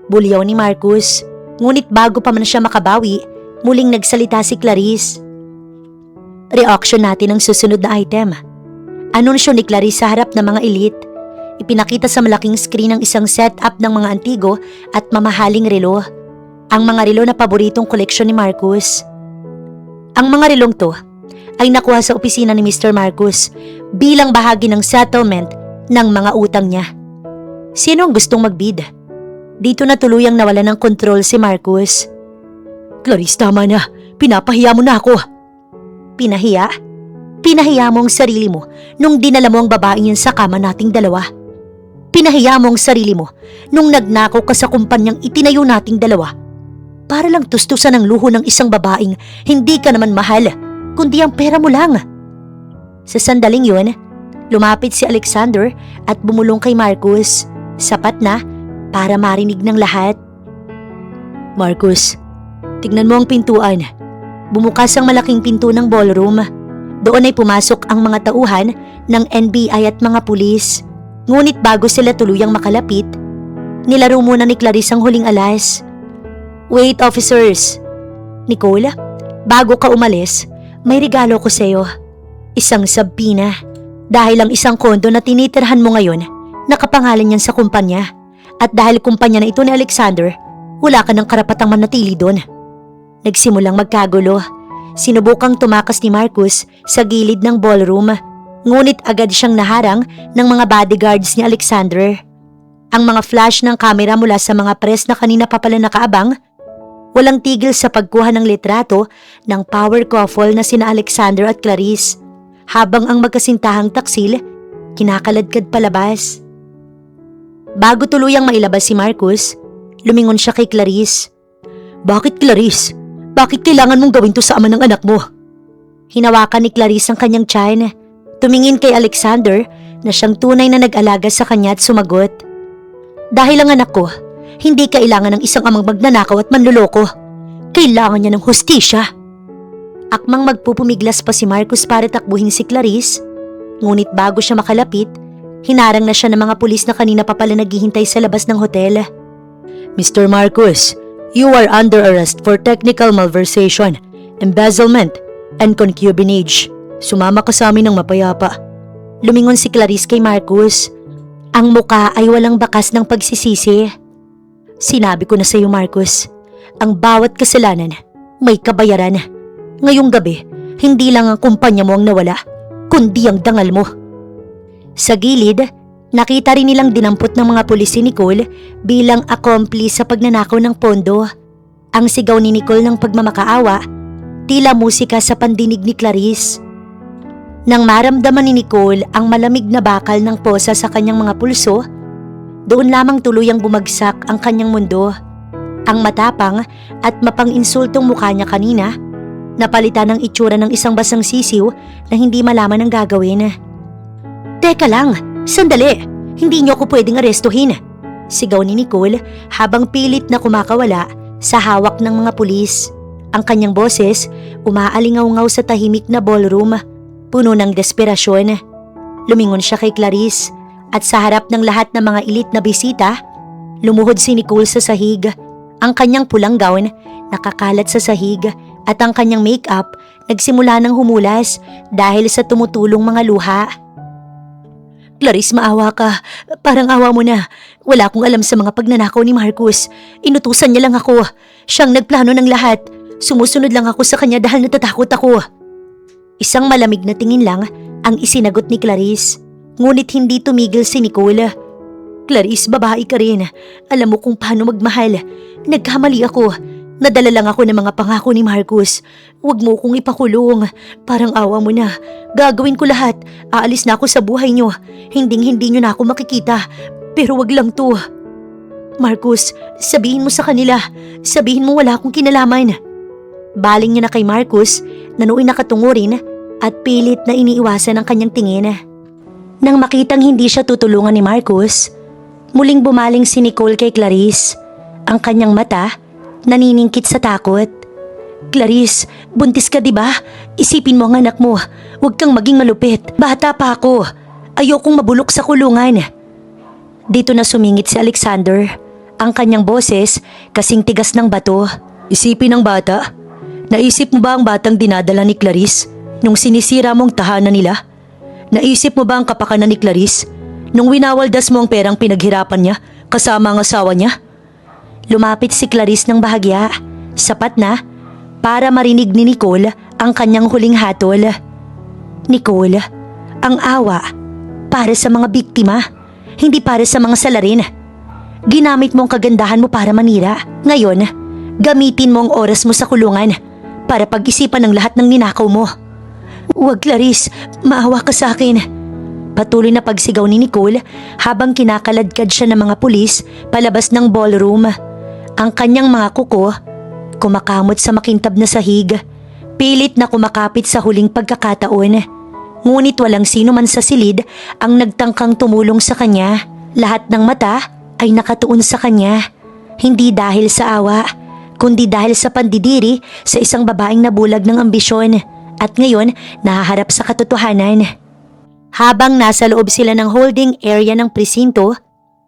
Bulyaw ni Marcus. Ngunit bago pa man siya makabawi, muling nagsalita si Clarice. Reaction natin ang susunod na item. Anunsyo ni Clarice sa harap ng mga elite. Ipinakita sa malaking screen ang isang setup ng mga antigo at mamahaling relo. Ang mga relo na paboritong koleksyon ni Marcus. Ang mga relong to ay nakuha sa opisina ni Mr. Marcus bilang bahagi ng settlement ng mga utang niya. Sino ang gustong magbid? Dito na tuluyang nawalan ng kontrol si Marcus. Clarice, tama na. Pinapahiya mo na ako. Pinahiya? Pinahiya mo ang sarili mo nung dinala mo ang babaeng yun sa kama nating dalawa. Pinahiya mo ang sarili mo nung nagnakaw ka sa kumpanyang itinayo nating dalawa. Para lang tustusan ang luho ng isang babaeng hindi ka naman mahal, kundi ang pera mo lang. Sa sandaling yun, lumapit si Alexander at bumulong kay Marcus. Sapat na para marinig ng lahat. Marcus, tignan mo ang pintuan. Bumukas ang malaking pinto ng ballroom. Doon ay pumasok ang mga tauhan ng NBI at mga pulis. Ngunit bago sila tuluyang makalapit, nilaro muna ni Clarice ang huling alas. Wait, officers. Nicole, bago ka umalis, may regalo ko sa'yo. Isang sabpina. Dahil ang isang kondo na tinitirhan mo ngayon, nakapangalan yan sa kumpanya. At dahil kumpanya na ito ni Alexander, wala ka ng karapatang manatili doon. Nagsimulang magkagulo. Sinubukang tumakas ni Marcus sa gilid ng ballroom, ngunit agad siyang naharang ng mga bodyguards ni Alexander. Ang mga flash ng kamera mula sa mga press na kanina pa pala nakaabang, walang tigil sa pagkuha ng litrato ng power couple na sina Alexander at Clarice, habang ang magkasintahang taksil, kinakaladkad palabas. Bago tuluyang mailabas si Marcus, lumingon siya kay Clarice. Bakit, Clarice? Bakit kailangan mong gawin to sa ama ng anak mo? Hinawakan ni Clarice ang kanyang tiyan. Tumingin kay Alexander na siyang tunay na nag-alaga sa kanya at sumagot. Dahil ang anak ko, hindi kailangan ng isang amang magnanakaw at manluloko. Kailangan niya ng hustisya. Akmang magpupumiglas pa si Marcus para takbuhin si Clarice, ngunit bago siya makalapit, hinarang na siya ng mga pulis na kanina pa pala naghihintay sa labas ng hotel. Mr. Marcus, you are under arrest for technical malversation, embezzlement, and concubinage. Sumama ka sa amin ng mapayapa. Lumingon si Clarice kay Marcus. Ang muka ay walang bakas ng pagsisisi. Sinabi ko na sa iyo, Marcus, ang bawat kasalanan may kabayaran. Ngayong gabi, hindi lang ang kumpanya mo ang nawala, kundi ang dangal mo. Sa gilid, nakita rin nilang dinampot ng mga pulis si Nicole bilang accomplice sa pagnanakaw ng pondo. Ang sigaw ni Nicole ng pagmamakaawa, tila musika sa pandinig ni Clarice. Nang maramdaman ni Nicole ang malamig na bakal ng posa sa kanyang mga pulso, doon lamang tuluyang bumagsak ang kanyang mundo. Ang matapang at mapang-insultong mukha niya kanina, napalitan ng itsura ng isang basang sisiw na hindi malaman ang gagawin. Teka lang, sandali, hindi niyo ako pwedeng arestuhin. Sigaw ni Nicole habang pilit na kumakawala sa hawak ng mga pulis. Ang kanyang boses umaalingaw-ngaw sa tahimik na ballroom, puno ng desperasyon. Lumingon siya kay Clarice at sa harap ng lahat ng mga ilit na bisita, lumuhod si Nicole sa sahig. Ang kanyang pulang gown nakakalat sa sahig at ang kanyang make-up nagsimula ng humulas dahil sa tumutulong mga luha. Clarice, maawa ka. Parang awa mo na. Wala akong alam sa mga pagnanakaw ni Marcus. Inutusan niya lang ako. Siyang nagplano ng lahat. Sumusunod lang ako sa kanya dahil natatakot ako. Isang malamig na tingin lang ang isinagot ni Clarice. Ngunit hindi tumigil si Nicole. Clarice, babae ka rin. Alam mo kung paano magmahal. Nagkamali ako. Nadala lang ako ng mga pangako ni Marcus. Huwag mo kong ipakulong. Parang awa mo na. Gagawin ko lahat. Aalis na ako sa buhay niyo. Hinding-hindi niyo na ako makikita. Pero wag lang to. Marcus, sabihin mo sa kanila. Sabihin mo wala akong kinalaman. Baling niya na kay Marcus na nooy nakatungo rin at pilit na iniiwasan ang kanyang tingin. Nang makitang hindi siya tutulungan ni Marcus, muling bumaling si Nicole kay Clarice. Ang kanyang mata naniningkit sa takot. Clarice, buntis ka diba? Isipin mo ang anak mo. Huwag kang maging malupit. Bata pa ako. Ayokong mabulok sa kulungan. Dito na sumingit si Alexander. Ang kanyang boses kasing tigas ng bato. Isipin ng bata. Naisip mo ba ang batang dinadala ni Clarice nung sinisira mong tahanan nila? Naisip mo ba ang kapakanan ni Clarice nung winawaldas mo ang perang pinaghirapan niya kasama ang asawa niya? Lumapit si Clarice ng bahagya, sapat na para marinig ni Nicole ang kanyang huling hatol. Nicole, ang awa para sa mga biktima, hindi para sa mga salarin. Ginamit mo ang kagandahan mo para manira. Ngayon, gamitin mo ang oras mo sa kulungan para pag-isipan ng lahat ng ninakaw mo. Huwag, Clarice, maawa ka sa akin. Patuloy na pagsigaw ni Nicole habang kinakaladkad siya ng mga pulis palabas ng ballroom. Ang kanyang mga kuko kumakamot sa makintab na sahig, pilit na kumakapit sa huling pagkakataon. Ngunit walang sino man sa silid ang nagtangkang tumulong sa kanya. Lahat ng mata ay nakatuon sa kanya, hindi dahil sa awa, kundi dahil sa pandidiri sa isang babaeng nabulag ng ambisyon at ngayon nahaharap sa katotohanan. Habang nasa loob sila ng holding area ng presinto,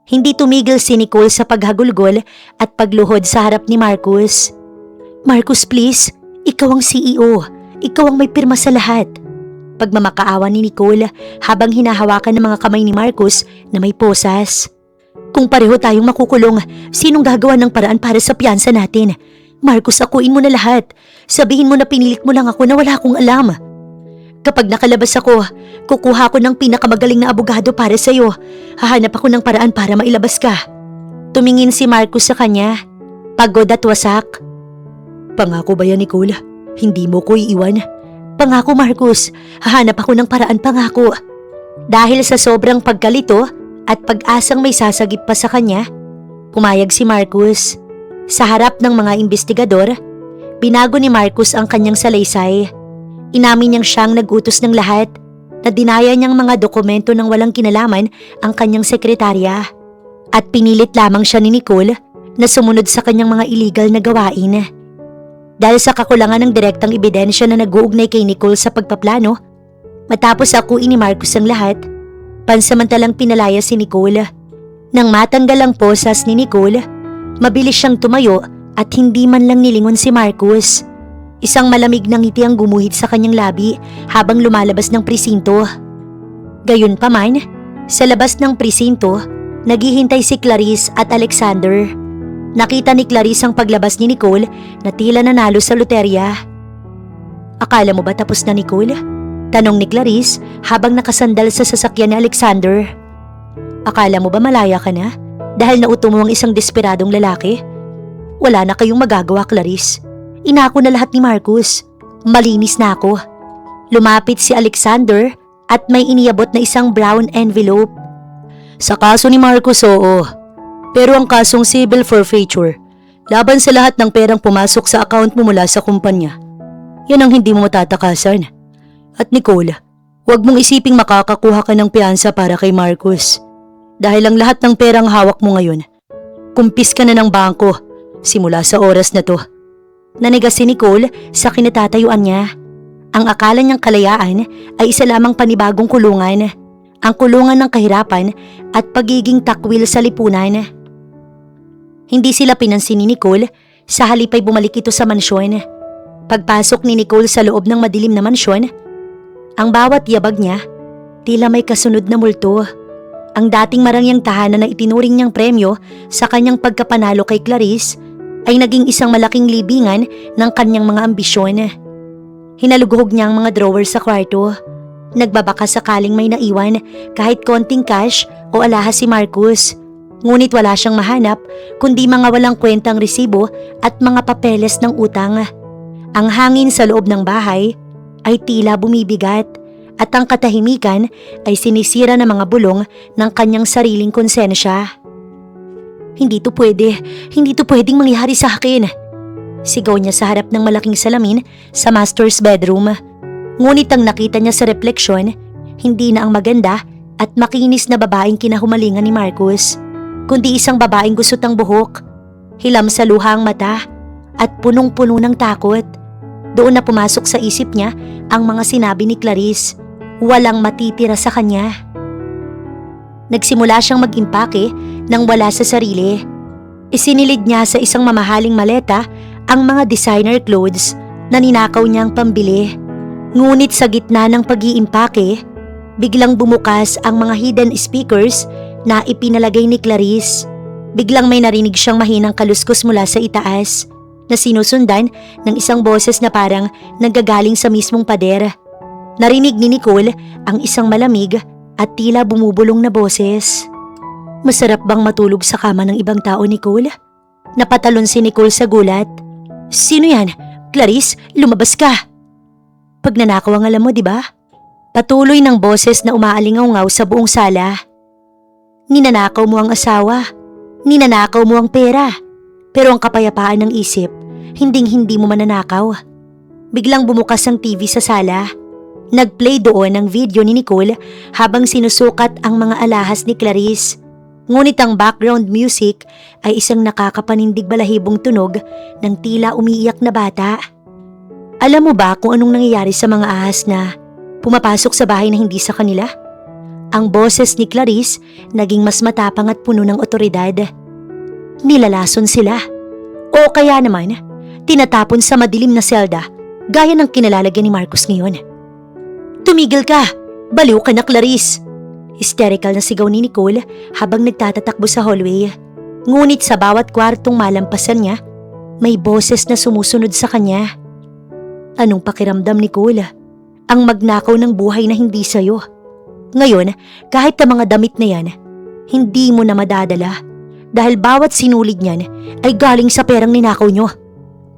hindi tumigil si Nicole sa paghagulgol at pagluhod sa harap ni Marcus. Marcus, please. Ikaw ang CEO. Ikaw ang may pirma sa lahat. Pagmamakaawa ni Nicole habang hinahawakan ng mga kamay ni Marcus na may posas. Kung pareho tayong makukulong, sinong gagawa ng paraan para sa piyansa natin? Marcus, akuin mo na lahat. Sabihin mo na pinilit mo lang ako na wala akong alam. Kapag nakalabas ako, kukuha ko ng pinakamagaling na abogado para sa'yo. Hahanap ako ng paraan para mailabas ka. Tumingin si Marcus sa kanya. Pagod at wasak. Pangako ba yan, Nicole? Hindi mo ko iiwan? Pangako, Marcus. Hahanap ako ng paraan, pangako. Dahil sa sobrang pagkalito at pag-asang may sasagip pa sa kanya, pumayag si Marcus. Sa harap ng mga investigador, binago ni Marcus ang kanyang salaysay. Inamin niyang siyang nag-utos ng lahat na dinaya niyang mga dokumento ng walang kinalaman ang kanyang sekretarya. At pinilit lamang siya ni Nicole na sumunod sa kanyang mga illegal na gawain. Dahil sa kakulangan ng direktang ebidensya na nag-uugnay kay Nicole sa pagpaplano, matapos akuin ni Marcus ang lahat, pansamantalang pinalaya si Nicole. Nang matanggal ang posas ni Nicole, mabilis siyang tumayo at hindi man lang nilingon si Marcus. Isang malamig na ngiti ang gumuhit sa kanyang labi habang lumalabas ng presinto. Gayunpaman, sa labas ng presinto, naghihintay si Clarice at Alexander. Nakita ni Clarice ang paglabas ni Nicole na tila nanalo sa loterya. Akala mo ba tapos na, Nicole? Tanong ni Clarice habang nakasandal sa sasakyan ni Alexander. Akala mo ba malaya ka na? Dahil nauto mo ang isang desperadong lalaki? Wala na kayong magagawa, Clarice. Inako na lahat ni Marcus. Malinis na ako. Lumapit si Alexander at may iniabot na isang brown envelope. Sa kaso ni Marcus, oo. Pero ang kasong civil forfeiture, laban sa lahat ng perang pumasok sa account mo mula sa kumpanya, yan ang hindi mo matatakasan. At Nicole, huwag mong isiping makakakuha ka ng piyansa para kay Marcus. Dahil ang lahat ng perang hawak mo ngayon, kumpis ka na ng bangko simula sa oras na to. Naniga si Nicole sa kinatatayuan niya. Ang akala niyang kalayaan ay isa lamang panibagong kulungan. Ang kulungan ng kahirapan at pagiging takwil sa lipunan. Hindi sila pinansin ni Nicole, sa halip ay bumalik ito sa mansyon. Pagpasok ni Nicole sa loob ng madilim na mansyon, ang bawat yabag niya, tila may kasunod na multo. Ang dating marangyang tahanan na itinuring niyang premyo sa kanyang pagkapanalo kay Clarice ay naging isang malaking libingan ng kanyang mga ambisyon. Hinalughog niya ang mga drawer sa kwarto. Nagbabaka sakaling may naiwan kahit konting cash o alahas si Marcus. Ngunit wala siyang mahanap kundi mga walang kwentang resibo at mga papeles ng utang. Ang hangin sa loob ng bahay ay tila bumibigat at ang katahimikan ay sinisira ng mga bulong ng kanyang sariling konsensya. Hindi to pwedeng mangyari sa akin. Sigaw niya sa harap ng malaking salamin sa master's bedroom. Ngunit ang nakita niya sa refleksyon, hindi na ang maganda at makinis na babaeng kinahumalingan ni Marcus, kundi isang babaeng gusot ang buhok, hilam sa luha ang mata at punong-puno ng takot. Doon na pumasok sa isip niya ang mga sinabi ni Clarice, walang matitira sa kanya. Nagsimula siyang mag-impake nang wala sa sarili. Isinilid niya sa isang mamahaling maleta ang mga designer clothes na ninakaw niyang pambili. Ngunit sa gitna ng pag-iimpake, biglang bumukas ang mga hidden speakers na ipinalagay ni Clarice. Biglang may narinig siyang mahinang kaluskos mula sa itaas na sinusundan ng isang boses na parang nanggagaling sa mismong pader. Narinig ni Nicole ang isang malamig at tila bumubulong na boses. Masarap bang matulog sa kama ng ibang tao, Nicole? Napatalon si Nicole sa gulat. Sino yan? Clarice, lumabas ka! Pagnanakaw ang alam mo, di ba? Patuloy ng boses na umaalingaw-ngaw sa buong sala. Ninanakaw mo ang asawa. Ninanakaw mo ang pera. Pero ang kapayapaan ng isip, hinding-hindi mo mananakaw. Biglang bumukas ang TV sa sala. Nag-play doon ang video ni Nicole habang sinusukat ang mga alahas ni Clarice. Ngunit ang background music ay isang nakakapanindig balahibong tunog ng tila umiiyak na bata. Alam mo ba kung anong nangyayari sa mga ahas na pumapasok sa bahay na hindi sa kanila? Ang boses ni Clarice naging mas matapang at puno ng otoridad. Nilalason sila. O kaya naman, tinatapon sa madilim na selda gaya ng kinalalagyan ni Marcos ngayon. Tumigil ka! Baliw ka na, Clarice! Hysterical na sigaw ni Nicole habang nagtatatakbo sa hallway. Ngunit sa bawat kwartong malampasan niya, may boses na sumusunod sa kanya. Anong pakiramdam, Nicole? Ang magnakaw ng buhay na hindi sa'yo. Ngayon, kahit ang mga damit na yan, hindi mo na madadala dahil bawat sinulid niyan ay galing sa perang ninakaw nyo.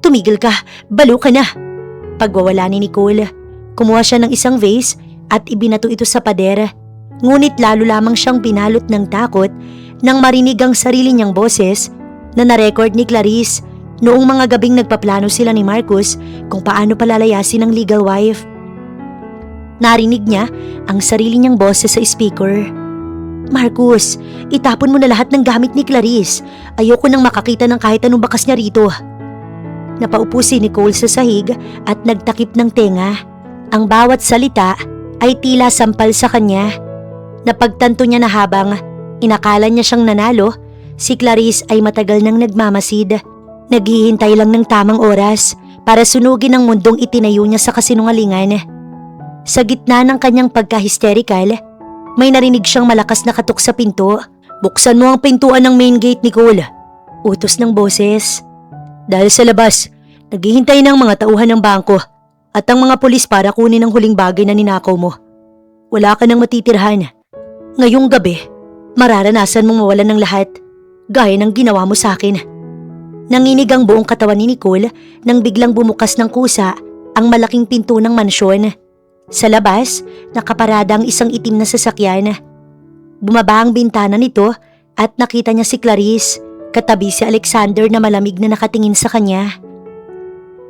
Tumigil ka, baliw ka na. Pagwawala ni Nicole, kumuha siya ng isang vase at ibinato ito sa pader. Ngunit lalo lamang siyang binalot ng takot nang marinig ang sarili niyang boses na narecord ni Clarice noong mga gabing nagpaplano sila ni Marcos kung paano palalayasin ang legal wife. Narinig niya ang sarili niyang boses sa speaker. Marcos, itapon mo na lahat ng gamit ni Clarice. Ayoko nang makakita ng kahit anong bakas niya rito. Napaupo si Nicole sa sahig at nagtakip ng tenga. Ang bawat salita ay tila sampal sa kanya. Napagtanto niya na habang inakala niya siyang nanalo, si Clarice ay matagal nang nagmamasid. Naghihintay lang ng tamang oras para sunugin ang mundong itinayo niya sa kasinungalingan. Sa gitna ng kanyang pagka-hysterical, may narinig siyang malakas na katok sa pinto. Buksan mo ang pintuan ng main gate, Nicole. Utos ng boses. Dahil sa labas, naghihintay ng mga tauhan ng bangko at ang mga pulis para kunin ang huling bagay na ninakaw mo. Wala ka nang matitirhan. Ngayong gabi, mararanasan mong mawalan ng lahat, gaya ng ginawa mo sa akin. Nanginig ang buong katawan ni Nicole nang biglang bumukas ng kusa ang malaking pinto ng mansyon. Sa labas, nakaparada ang isang itim na sasakyan. Bumaba ang bintana nito at nakita niya si Clarice, katabi si Alexander na malamig na nakatingin sa kanya.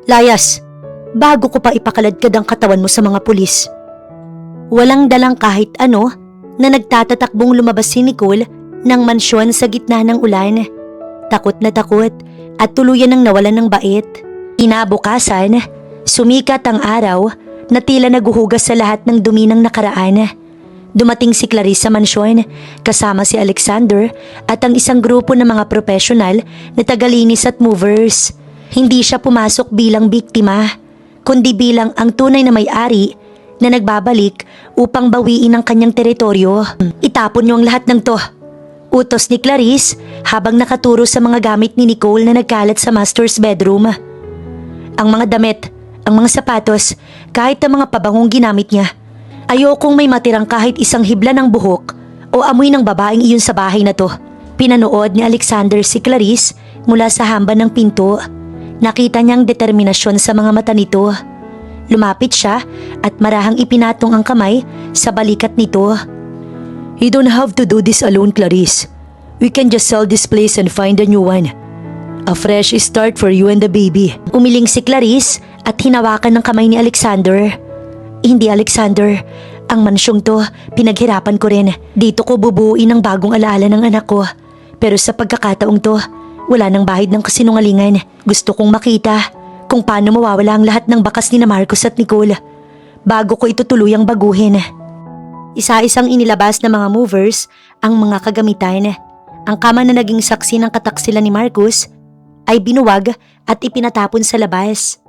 Layas, bago ko pa ipakaladkad ang katawan mo sa mga pulis. Walang dalang kahit ano na nagtatatakbong lumabas si Nicole ng mansyon sa gitna ng ulan. Takot na takot at tuluyan ng nawalan ng bait. Inabukasan, sumikat ang araw na tila naguhugas sa lahat ng dumi ng nakaraan. Dumating si Clarice sa mansyon kasama si Alexander at ang isang grupo ng mga profesional na tagalinis at movers. Hindi siya pumasok bilang biktima, kundi bilang ang tunay na may-ari na nagbabalik upang bawiin ang kanyang teritoryo. Itapon niyo ang lahat ng to. Utos ni Clarice habang nakaturo sa mga gamit ni Nicole na nagkalat sa master's bedroom. Ang mga damit, ang mga sapatos, kahit ang mga pabangong ginamit niya. Ayokong may matirang kahit isang hibla ng buhok o amoy ng babaeng iyon sa bahay na to. Pinanood ni Alexander si Clarice mula sa hamban ng pinto. Nakita niyang determinasyon sa mga mata nito. Lumapit siya at marahang ipinatong ang kamay sa balikat nito. You don't have to do this alone, Clarice. We can just sell this place and find a new one. A fresh start for you and the baby. Umiling si Clarice at hinawakan ng kamay ni Alexander. Hindi, Alexander. Ang mansyong to, pinaghirapan ko rin. Dito ko bubuuin ang bagong alaala ng anak ko. Pero sa pagkakataong to, wala nang bahid ng kasinungalingan. Gusto kong makita kung paano mawawala ang lahat ng bakas ni na Marcos at Nicole bago ko ito tuluyang baguhin. Isa-isang inilabas ng mga movers ang mga kagamitan. Ang kama na naging saksi ng kataksilan ni Marcos ay binuwag at ipinatapon sa labas.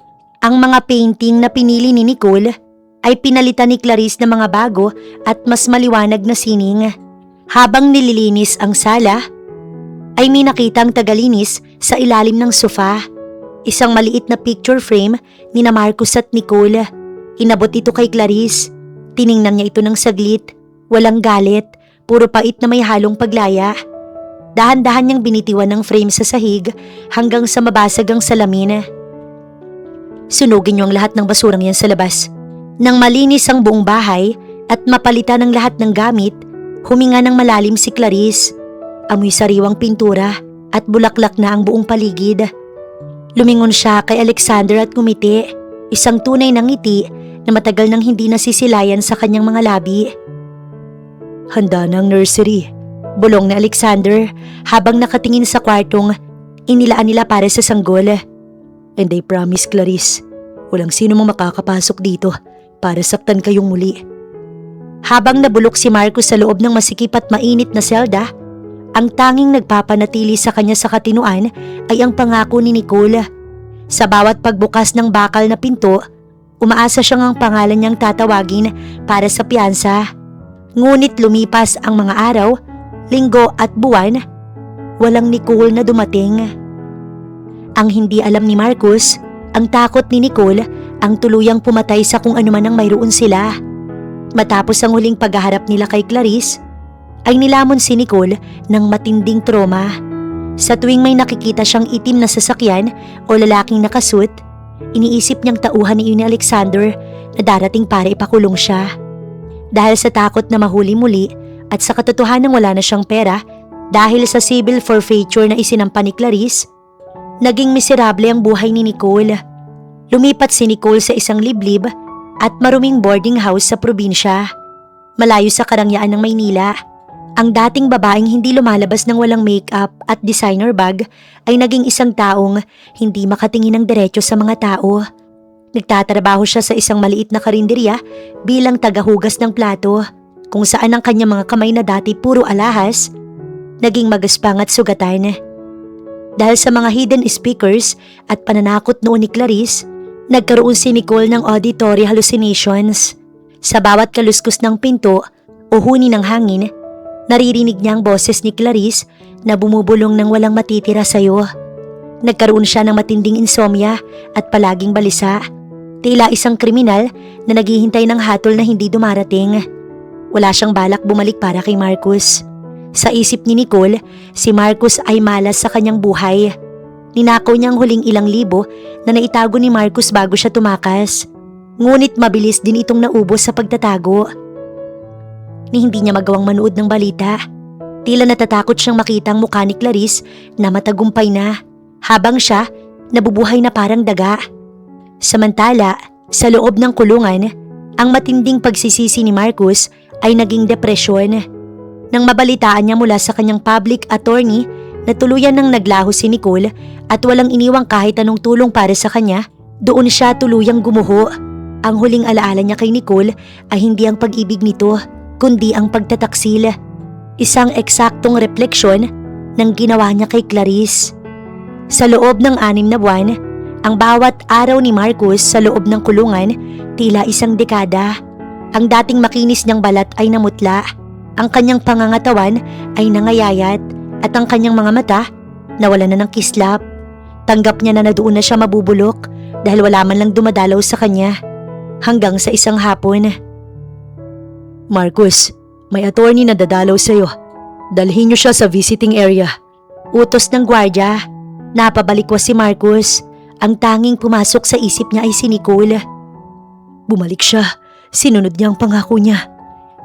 Ang mga painting na pinili ni Nicole ay pinalitan ni Clarice ng mga bago at mas maliwanag na sining. Habang nililinis ang sala, ay may nakitang tagalinis sa ilalim ng sofa. Isang maliit na picture frame ni na Marcos at Nicole. Inabot ito kay Clarice. Tiningnan niya ito ng saglit. Walang galit, puro pait na may halong paglaya. Dahan-dahan niyang binitiwan ng frame sa sahig hanggang sa mabasag ang salamin. Sunugin niyo ang lahat ng basurang yan sa labas. Nang malinis ang buong bahay at mapalitan ang lahat ng gamit, huminga ng malalim si Clarice. Amoy sariwang pintura at bulaklak na ang buong paligid. Lumingon siya kay Alexander at ngumiti, isang tunay na ngiti na matagal nang hindi nasisilayan sa kanyang mga labi. Handa na ang nursery, bulong ni Alexander habang nakatingin sa kwartong inilaan nila para sa sanggol. And I promise, Clarice, walang sino mang makakapasok dito para saktan kayong muli. Habang nabulok si Marcos sa loob ng masikip at mainit na selda, ang tanging nagpapanatili sa kanya sa katinuan ay ang pangako ni Nicole. Sa bawat pagbukas ng bakal na pinto, umaasa siya ngang pangalan niyang tatawagin para sa piyansa. Ngunit lumipas ang mga araw, linggo at buwan, walang Nicole na dumating. Ang hindi alam ni Marcus, ang takot ni Nicole ang tuluyang pumatay sa kung ano man ang mayroon sila. Matapos ang huling paghaharap nila kay Clarice, ay nilamon si Nicole ng matinding trauma. Sa tuwing may nakikita siyang itim na sasakyan o lalaking nakasuit, iniisip niyang tauhan ni Alexander na darating para ipakulong siya. Dahil sa takot na mahuli muli at sa katotohanang wala na siyang pera dahil sa civil forfeiture na isinampa ni Clarice, naging miserable ang buhay ni Nicole. Lumipat si Nicole sa isang liblib at maruming boarding house sa probinsya, malayo sa karangyaan ng Maynila. Ang dating babaeng hindi lumalabas ng walang makeup at designer bag ay naging isang taong hindi makatingin ng diretso sa mga tao. Nagtatrabaho siya sa isang maliit na karinderya bilang tagahugas ng plato, kung saan ang kanyang mga kamay na dati puro alahas, naging magaspang at sugatan. Dahil sa mga hidden speakers at pananakot noon ni Clarice, nagkaroon si Nicole ng auditory hallucinations. Sa bawat kaluskos ng pinto o huni ng hangin, naririnig niya ang boses ni Clarice na bumubulong ng walang matitira sa'yo. Nagkaroon siya ng matinding insomnia at palaging balisa. Tila isang kriminal na naghihintay ng hatol na hindi dumarating. Wala siyang balak bumalik para kay Marcus. Sa isip ni Nicole, si Marcus ay malas sa kanyang buhay. Ninakaw niya ang huling ilang libo na naitago ni Marcus bago siya tumakas. Ngunit mabilis din itong naubos sa pagtatago. Ni hindi niya magawang manood ng balita. Tila natatakot siyang makita ang mukha ni Clarice na matagumpay na, habang siya nabubuhay na parang daga. Samantala, sa loob ng kulungan, ang matinding pagsisisi ni Marcus ay naging depresyon. Nang mabalitaan niya mula sa kanyang public attorney na tuluyan nang naglaho si Nicole at walang iniwang kahit anong tulong para sa kanya, doon siya tuluyang gumuho. Ang huling alaala niya kay Nicole ay hindi ang pag-ibig nito, kundi ang pagtataksil. Isang eksaktong refleksyon ng ginawa niya kay Clarice. Sa loob ng 6 na buwan, ang bawat araw ni Marcus sa loob ng kulungan tila isang dekada. Ang dating makinis niyang balat ay namutla, ang kanyang pangangatawan ay nangayayat at ang kanyang mga mata nawala na ng kislap. Tanggap niya na doon na siya mabubulok dahil wala man lang dumadalaw sa kanya. Hanggang sa isang hapon, Marcus, may attorney na dadalaw sa'yo. Dalhin niyo siya sa visiting area. utos ng gwardya. Napabalikwas si Marcus. Ang tanging pumasok sa isip niya ay si Nicole. Bumalik siya. Sinunod niya ang pangako niya.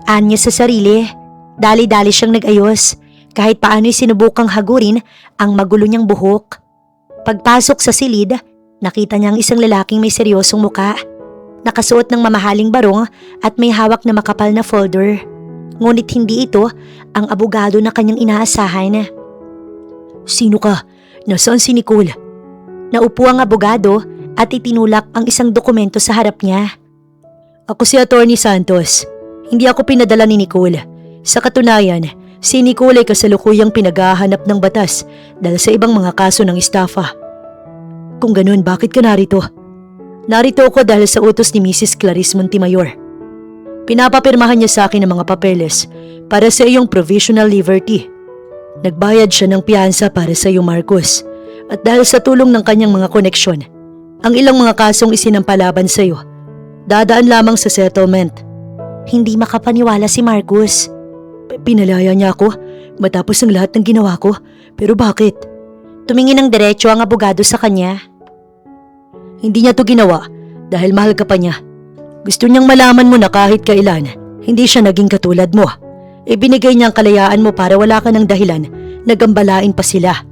Anya sa sarili. Dali-dali siyang nag-ayos. Kahit paano'y sinubukang hagurin ang magulo niyang buhok. Pagpasok sa silid, nakita niya ang isang lalaking may seryosong muka. Nakasuot ng mamahaling barong at may hawak na makapal na folder. Ngunit hindi ito ang abogado na kanyang inaasahan. Sino ka? Nasaan si Nicole? Naupo ang abogado at itinulak ang isang dokumento sa harap niya. Ako si Attorney Santos. Hindi ako pinadala ni Nicole. Sa katunayan, si Nicole ay kasalukuyang pinaghahanap ng batas dahil sa ibang mga kaso ng estafa. Kung ganun, bakit ka narito? Narito ako dahil sa utos ni Mrs. Clarice Montemayor. Pinapapirmahan niya sa akin ang mga papeles para sa iyong provisional liberty. Nagbayad siya ng piyansa para sa iyo, Marcus. At dahil sa tulong ng kanyang mga koneksyon, ang ilang mga kasong isinampalaban sa iyo, dadaan lamang sa settlement. Hindi makapaniwala si Marcus. Pinalaya niya ako matapos ang lahat ng ginawa ko. Pero bakit? Tumingin ng diretso ang abogado sa kanya. Hindi niya to ginawa dahil mahal ka pa niya. Gusto niyang malaman mo na kahit kailan, hindi siya naging katulad mo. Ibinigay niya ang kalayaan mo para wala ka ng dahilan na gambalain pa sila.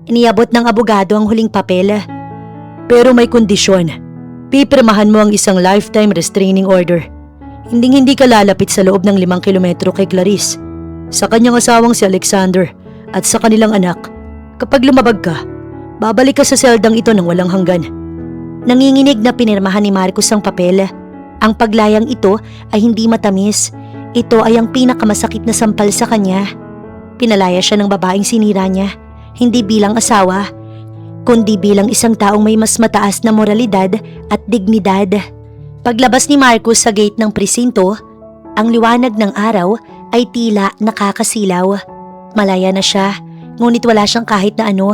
Iniabot ng abogado ang huling papel. Pero may kondisyon. Pipirmahan mo ang isang lifetime restraining order. Hindi ka lalapit sa loob ng 5 kilometro kay Clarice, sa kanyang asawang si Alexander at sa kanilang anak. Kapag lumabag ka, babalik ka sa seldang ito ng walang hanggan. Nanginginig na pinirmahan ni Marcus ang papel. Ang paglayang ito ay hindi matamis. Ito ay ang pinakamasakit na sampal sa kanya. Pinalaya siya ng babaeng sinira niya, hindi bilang asawa. kundi bilang isang taong may mas mataas na moralidad at dignidad. Paglabas ni Marcus sa gate ng presinto, ang liwanag ng araw ay tila nakakasilaw. Malaya na siya, ngunit wala siyang kahit na ano.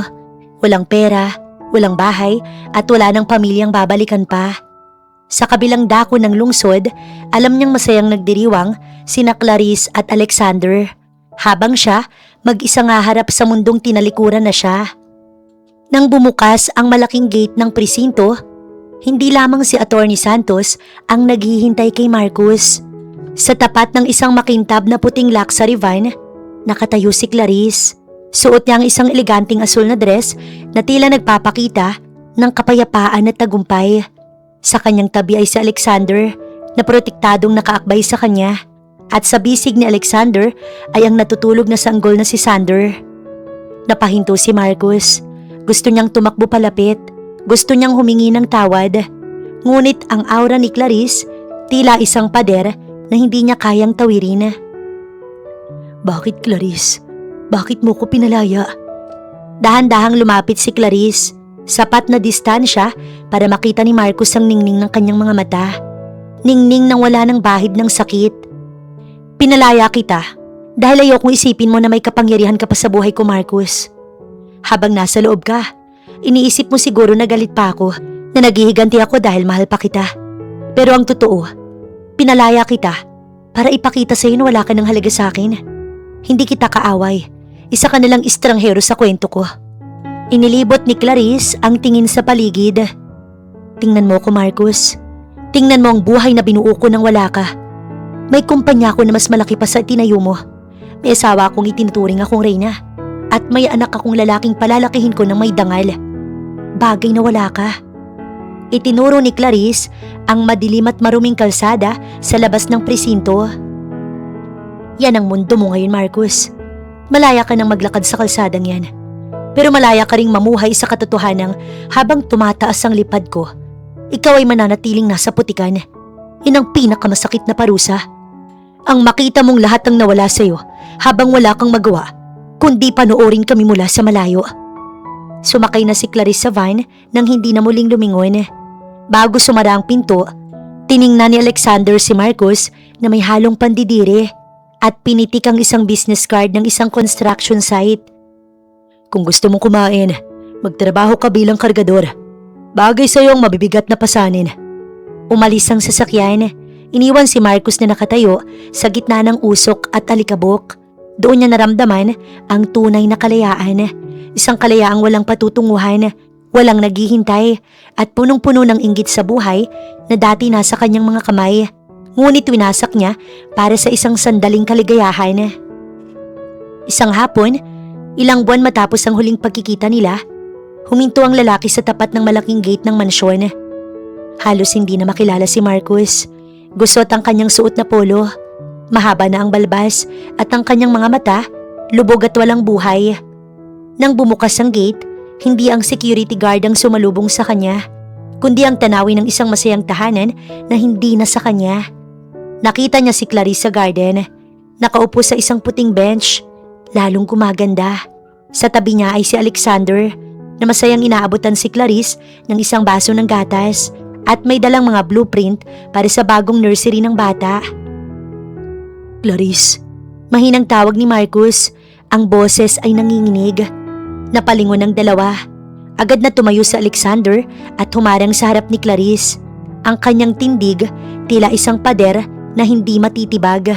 Walang pera, walang bahay, at wala ng pamilyang babalikan pa. Sa kabilang dako ng lungsod, alam niyang masayang nagdiriwang sina Clarice at Alexander. Habang siya, mag-isa nga harap sa mundong tinalikuran na siya. Nang bumukas ang malaking gate ng presinto, hindi lamang si Atty. Santos ang naghihintay kay Marcus. Sa tapat ng isang makintab na puting luxury van, nakatayo si Clarice. Suot niya ang isang eleganteng asul na dress na tila nagpapakita ng kapayapaan at tagumpay. Sa kanyang tabi ay si Alexander na protektadong nakaakbay sa kanya, at sa bisig ni Alexander ay ang natutulog na sanggol na si Sander. Napahinto si Marcus. Gusto niyang tumakbo palapit. Gusto niyang humingi ng tawad. Ngunit ang aura ni Clarice tila isang pader na hindi niya kayang tawirin. Bakit, Clarice? Bakit mo ko pinalaya? Dahan-dahang lumapit si Clarice. Sapat na distansya para makita ni Marcus ang ningning ng kanyang mga mata. Ningning nang wala ng bahid ng sakit. Pinalaya kita dahil ayokong isipin mo na may kapangyarihan ka pa sa buhay ko, Marcus. Habang nasa loob ka, iniisip mo siguro na galit pa ako, na naghihiganti ako dahil mahal pa kita. Pero ang totoo, pinalaya kita para ipakita sa iyo na wala ka ng halaga sa akin. Hindi kita kaaway. Isa ka nalang estranghero sa kwento ko. Inilibot ni Clarice ang tingin sa paligid. Tingnan mo ko, Marcus. Tingnan mo ang buhay na binuo ko nang wala ka. May kumpanya ko na mas malaki pa sa tinayo mo. May asawa akong itinuturing akong reyna. At may anak akong lalaking palalakihin ko ng may dangal. Bagay na wala ka. Itinuro ni Clarice ang madilim at maruming kalsada sa labas ng presinto. Yan ang mundo mo ngayon, Marcus. Malaya ka nang maglakad sa kalsadang yan. Pero malaya ka ring mamuhay sa katotohanang habang tumataas ang lipad ko, ikaw ay mananatiling nasa putikan. Yan ang pinakamasakit na parusa. Ang makita mong lahat ng nawala sa'yo habang wala kang magawa, kundi panoorin kami mula sa malayo. Sumakay na si Clarice sa van nang hindi na muling lumingon. Bago sumara ang pinto, tiningnan ni Alexander si Marcus na may halong pandidiri at pinitik ang isang business card ng isang construction site. Kung gusto mong kumain, magtrabaho ka bilang kargador. Bagay sa iyo ang mabibigat na pasanin. Umalis ang sasakyan. Iniwan si Marcus na nakatayo sa gitna ng usok at alikabok. Doon niya naramdaman ang tunay na kalayaan. Isang kalayaang walang patutunguhan, walang naghihintay, at punong-puno ng inggit sa buhay na dati nasa kanyang mga kamay. Ngunit winasak niya para sa isang sandaling kaligayahan. Isang hapon, ilang buwan matapos ang huling pagkikita nila, huminto ang lalaki sa tapat ng malaking gate ng mansyon. Halos hindi na makilala si Marcus. Gusot ang kanyang suot na polo. Mahaba na ang balbas at ang kanyang mga mata, lubog at walang buhay. Nang bumukas ang gate, hindi ang security guard ang sumalubong sa kanya, kundi ang tanawin ng isang masayang tahanan na hindi na sa kanya. Nakita niya si Clarice sa garden, nakaupo sa isang puting bench. Lalong gumaganda. Sa tabi niya ay si Alexander na masayang inaabutan si Clarice ng isang baso ng gatas at may dalang mga blueprint para sa bagong nursery ng bata. Clarice, mahinang tawag ni Marcus. Ang boses ay nanginginig. Napalingon ang dalawa. Agad na tumayo si Alexander at humarang sa harap ni Clarice. Ang kanyang tindig tila isang pader na hindi matitibag.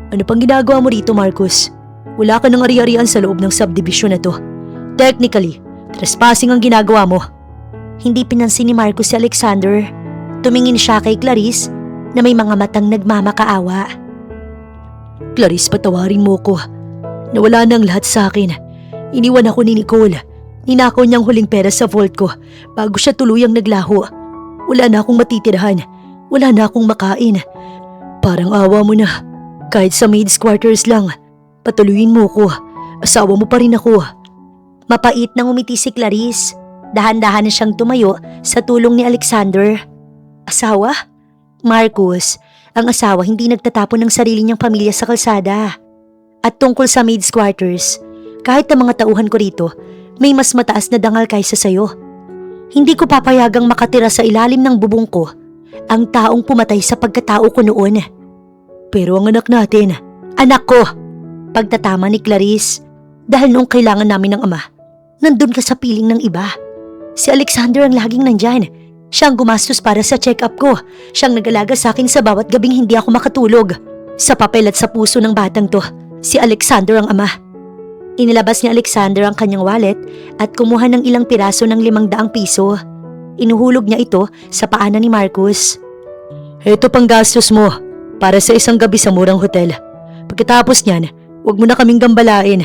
Ano pang ginagawa mo rito, Marcus? Wala ka ng ari-arian sa loob ng subdivision na to. Technically, trespassing ang ginagawa mo. Hindi pinansin ni Marcus si Alexander. Tumingin siya kay Clarice na may mga matang nagmamakaawa. Clarice, patawarin mo ko. Nawala na ang lahat sa akin. Iniwan ako ni Nicole. Ninakaw niyang huling pera sa vault ko bago siya tuluyang naglaho. Wala na akong matitirahan. Wala na akong makain. Parang awa mo na. Kahit sa maid's quarters lang, patuloyin mo ko. Asawa mo pa rin ako. Mapait nang umiti si Clarice. Dahan-dahan na siyang tumayo sa tulong ni Alexander. Asawa? Marcus, ang asawa hindi nagtatapon ng sarili niyang pamilya sa kalsada. At tungkol sa maid's quarters, Kahit ang mga tauhan ko rito, may mas mataas na dangal kaysa sayo. Hindi ko papayagang makatira sa ilalim ng bubong ko ang taong pumatay sa pagkatao ko noon. Pero ang anak natin, Anak ko! Pagtatama ni Clarice, dahil noong kailangan namin ng ama, nandun ka sa piling ng iba. Si Alexander ang laging nandyan. Siya ang gumastos para sa check-up ko. Siyang nag-alaga sa akin sa bawat gabing hindi ako makatulog. Sa papel at sa puso ng batang to, si Alexander ang ama. Inilabas ni Alexander ang kanyang wallet at kumuha ng ilang piraso ng 500 piso. Inuhulog niya ito sa paanan ni Marcus. Ito pang gastos mo para sa isang gabi sa murang hotel. Pagkatapos niyan, huwag mo na kaming gambalain.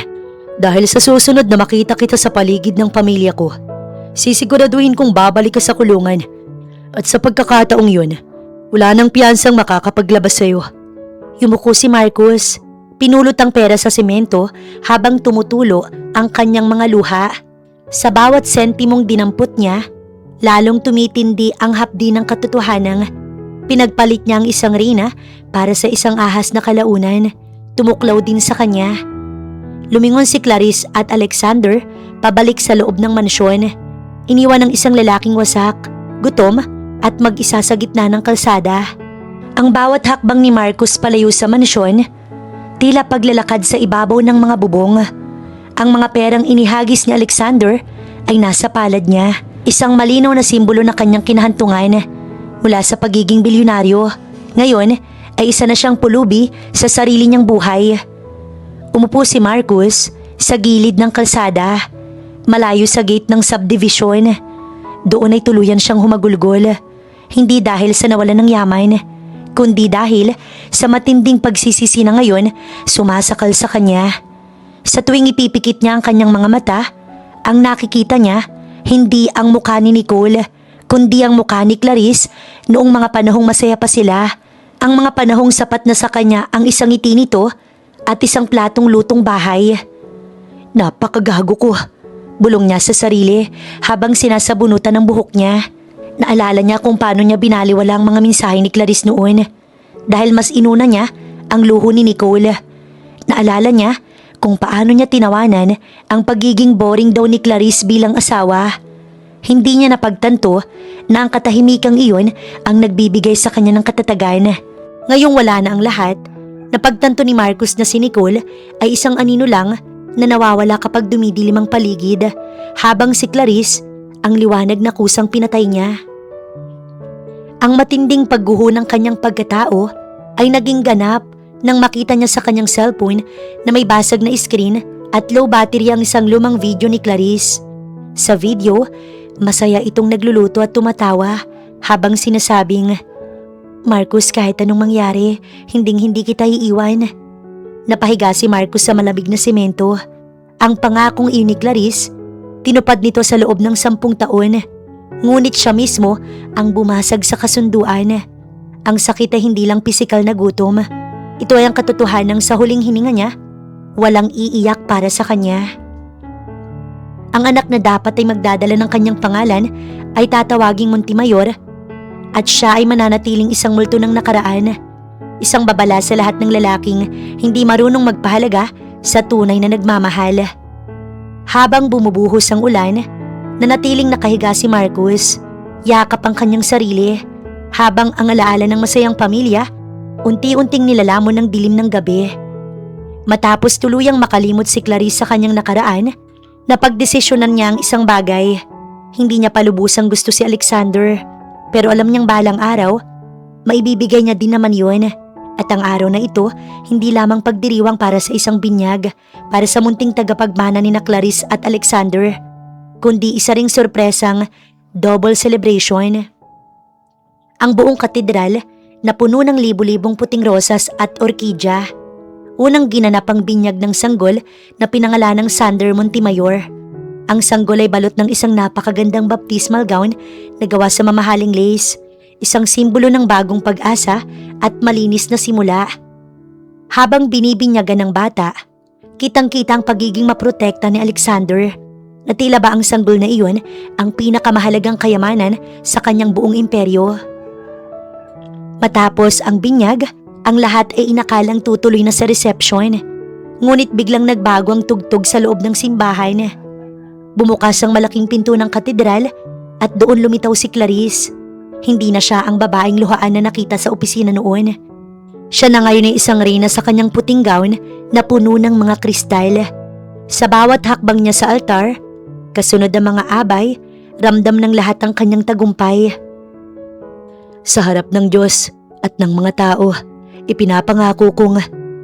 Dahil sa susunod na makita kita sa paligid ng pamilya ko, sisiguraduhin kong babalik ka sa kulungan. At sa pagkakataong yun, wala nang piyansang makakapaglabas sa'yo. Yumuko si Marcus. Pinulot ang pera sa semento habang tumutulo ang kanyang mga luha. Sa bawat sentimong dinampot niya, lalong tumitindi ang hapdi ng katotohanang pinagpalit niya ang isang rina para sa isang ahas na kalaunan. Tumuklaw din sa kanya. Lumingon si Clarice at Alexander pabalik sa loob ng mansyon. Iniwan ng isang lalaking wasak, gutom at mag-isa sa gitna ng kalsada. Ang bawat hakbang ni Marcus palayo sa mansyon, tila paglalakad sa ibabaw ng mga bubong. Ang mga perang inihagis ni Alexander ay nasa palad niya, isang malinaw na simbolo na kanyang kinahantungan mula sa pagiging bilyonaryo. Ngayon ay isa na siyang pulubi sa sarili niyang buhay. Umupo si Marcus sa gilid ng kalsada, malayo sa gate ng subdivision. Doon ay tuluyan siyang humagulgol, hindi dahil sa nawalan ng yaman, kundi dahil sa matinding pagsisisi na ngayon sumasakal sa kanya. Sa tuwing ipipikit niya ang kanyang mga mata, ang nakikita niya hindi ang mukha ni Nicole, kundi ang mukha ni Clarice noong mga panahong masaya pa sila. Ang mga panahong sapat na sa kanya ang isang ngiti nito at isang platong lutong bahay. Napakagago ko, bulong niya sa sarili habang sinasabunutan ng buhok niya. Naalala niya kung paano niya binaliwala ang mga mensahe ni Clarice noon dahil mas inuna niya ang luho ni Nicole. Naalala niya kung paano niya tinawanan ang pagiging boring daw ni Clarice bilang asawa. Hindi niya napagtanto na ang katahimikang iyon ang nagbibigay sa kanya ng katatagan. Ngayong wala na ang lahat, napagtanto ni Marcus na si Nicole ay isang anino lang na nawawala kapag dumidilim ang paligid, habang si Clarice ang liwanag na kusang pinatay niya. Ang matinding pagguho ng kanyang pagkatao ay naging ganap nang makita niya sa kanyang cellphone na may basag na screen at low battery ang isang lumang video ni Clarice. Sa video, masaya itong nagluluto at tumatawa habang sinasabing, "Marcus, kahit anong mangyari, hindi kita iiwan." Napahiga si Marcus sa malamig na semento. Ang pangakong iyon ni Clarice, tinupad nito sa loob ng 10 taon. Ngunit siya mismo ang bumasag sa kasunduan. Ang sakit ay hindi lang pisikal na gutom. Ito ay ang katotohanan sa huling hininga niya. Walang iiyak para sa kanya. Ang anak na dapat ay magdadala ng kanyang pangalan ay tatawaging Montemayor at siya ay mananatiling isang multo ng nakaraan. Isang babala sa lahat ng lalaking hindi marunong magpahalaga sa tunay na nagmamahal. Habang bumubuhos ang ulan, nanatiling nakahiga si Marcus, yakap ang kanyang sarili, habang ang alaala ng masayang pamilya, unti-unting nilalamon ng dilim ng gabi. Matapos tuluyang makalimot si Clarice sa kanyang nakaraan, napagdesisyonan niya ang isang bagay. Hindi niya palubusang gusto si Alexander, pero alam niyang balang araw, maibibigay niya din naman yun. At ang araw na ito, hindi lamang pagdiriwang para sa isang binyag, para sa munting tagapagmana ni na Clarice at Alexander, kundi isa ring sorpresang double celebration. Ang buong katedral na puno ng libu-libong puting rosas at orkidya. Unang ginanap ang binyag ng sanggol na pinangalan ng Sander Montemayor. Ang sanggol ay balot ng isang napakagandang baptismal gown na gawa sa mamahaling lace, isang simbolo ng bagong pag-asa at malinis na simula. Habang binibinyagan ng bata, kitang-kita ang pagiging maprotekta ni Alexander, na tila ba ang sanggol na iyon ang pinakamahalagang kayamanan sa kanyang buong imperyo. Matapos ang binyag, ang lahat ay inakalang tutuloy na sa reception. Ngunit biglang nagbago ang tugtog sa loob ng simbahan. Bumukas ang malaking pinto ng katedral at doon lumitaw si Clarice. Hindi na siya ang babaeng luhaan na nakita sa opisina noon. Siya na ngayon ay isang reyna sa kanyang puting gown na puno ng mga kristal. Sa bawat hakbang niya sa altar, kasunod ang mga abay, ramdam ng lahat ang kanyang tagumpay. Sa harap ng Diyos at ng mga tao, ipinapangako kong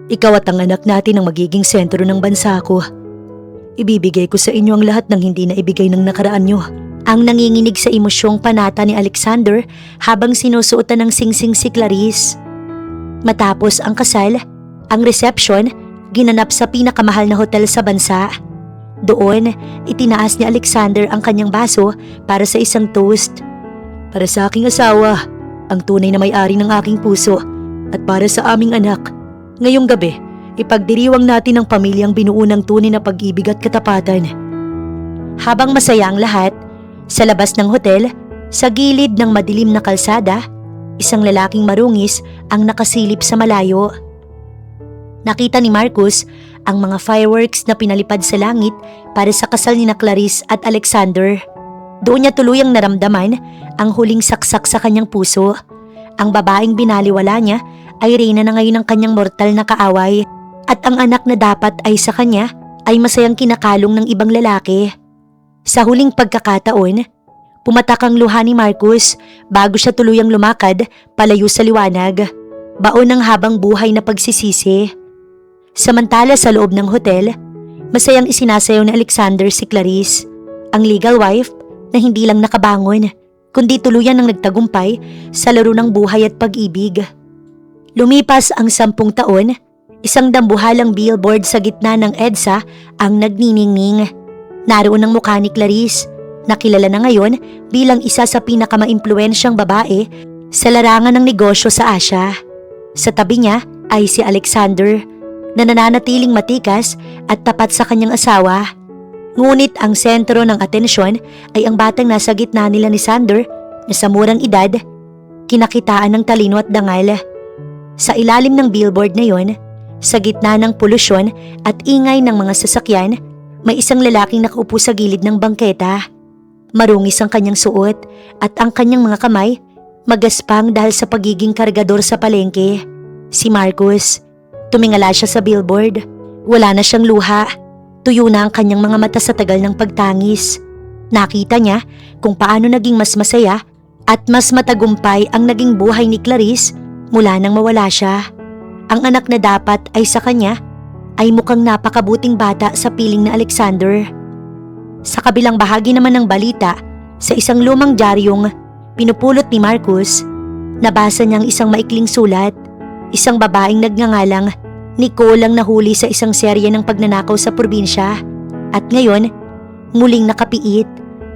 ikaw at ang anak natin ang magiging sentro ng bansa ko. Ibibigay ko sa inyo ang lahat ng hindi na ibigay ng nakaraan nyo. Ang nanginginig sa emosyong panata ni Alexander habang sinusuotan ng singsing si Clarice. Matapos ang kasal, ang reception ginanap sa pinakamahal na hotel sa bansa. Doon, itinaas ni Alexander ang kanyang baso para sa isang toast. Para sa aking asawa, ang tunay na may-ari ng aking puso, at para sa aming anak. Ngayong gabi, ipagdiriwang natin ang pamilyang binuo ng tunay na pag-ibig at katapatan. Habang masaya ang lahat, sa labas ng hotel, sa gilid ng madilim na kalsada, isang lalaking marungis ang nakasilip sa malayo. Nakita ni Marcus ang mga fireworks na pinalipad sa langit para sa kasal ni Clarice at Alexander. Doon niya tuluyang naramdaman ang huling saksak sa kanyang puso. Ang babaeng binaliwala niya ay reyna na ngayon ng kanyang mortal na kaaway at ang anak na dapat ay sa kanya ay masayang kinakalong ng ibang lalaki. Sa huling pagkakataon, pumatak ang luha ni Marcus bago siya tuluyang lumakad palayo sa liwanag, baon ng habang buhay na pagsisisi. Samantala sa loob ng hotel, masayang isinasayaw ni Alexander si Clarice, ang legal wife na hindi lang nakabangon, kundi tuluyan ng nagtagumpay sa laro ng buhay at pag-ibig. Lumipas ang 10 taon, isang dambuhalang billboard sa gitna ng EDSA ang nagniningning. Naroon ang mukha ni Clarice, na kilala na ngayon bilang isa sa pinakamaimpluwensyang babae sa larangan ng negosyo sa Asia. Sa tabi niya ay si Alexander, na nananatiling matikas at tapat sa kanyang asawa. Ngunit ang sentro ng atensyon ay ang batang nasa gitna nila ni Sander na sa murang edad, kinakitaan ng talino at dangal. Sa ilalim ng billboard na yon, sa gitna ng polusyon at ingay ng mga sasakyan, may isang lalaking nakaupo sa gilid ng bangketa. Marungis ang kanyang suot at ang kanyang mga kamay magaspang dahil sa pagiging kargador sa palengke. Si Marcus. Tumingala siya sa billboard. Wala na siyang luha. Tuyo na ang kanyang mga mata sa tagal ng pagtangis. Nakita niya kung paano naging mas masaya at mas matagumpay ang naging buhay ni Clarice mula nang mawala siya. Ang anak na dapat ay sa kanya ay mukhang napakabuting bata sa piling ni Alexander. Sa kabilang bahagi naman ng balita, sa isang lumang diaryong pinupulot ni Marcus, nabasa niyang isang maikling sulat. Isang babaeng nagngangalang Nicole ang nahuli sa isang serye ng pagnanakaw sa probinsya at ngayon muling nakapiit,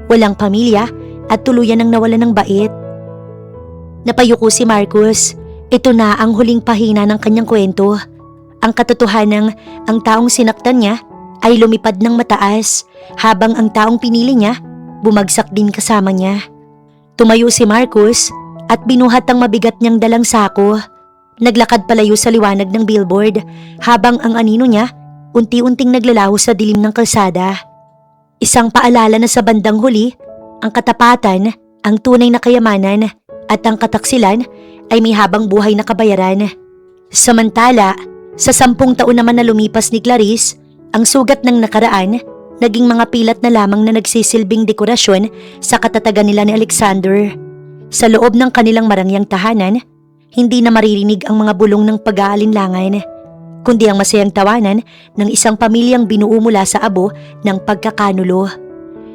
walang pamilya at tuluyan ang nawala ng bait. Napayuko si Marcus. Ito na ang huling pahina ng kanyang kwento. Ang katotohanang ang taong sinaktan niya ay lumipad ng mataas habang ang taong pinili niya bumagsak din kasama niya. Tumayo si Marcus at binuhat ang mabigat niyang dalang sako. Naglakad palayo sa liwanag ng billboard habang ang anino niya unti-unting naglalaho sa dilim ng kalsada. Isang paalala na sa bandang huli, ang katapatan, ang tunay na kayamanan at ang kataksilan ay may habang buhay na kabayaran. Samantala, sa 10 taon naman na lumipas ni Clarice, ang sugat ng nakaraan naging mga pilat na lamang na nagsisilbing dekorasyon sa katatagan nila ni Alexander. Sa loob ng kanilang marangyang tahanan, hindi na maririnig ang mga bulong ng pag-aalinlangan, kundi ang masayang tawanan ng isang pamilyang binuo mula sa abo ng pagkakanulo.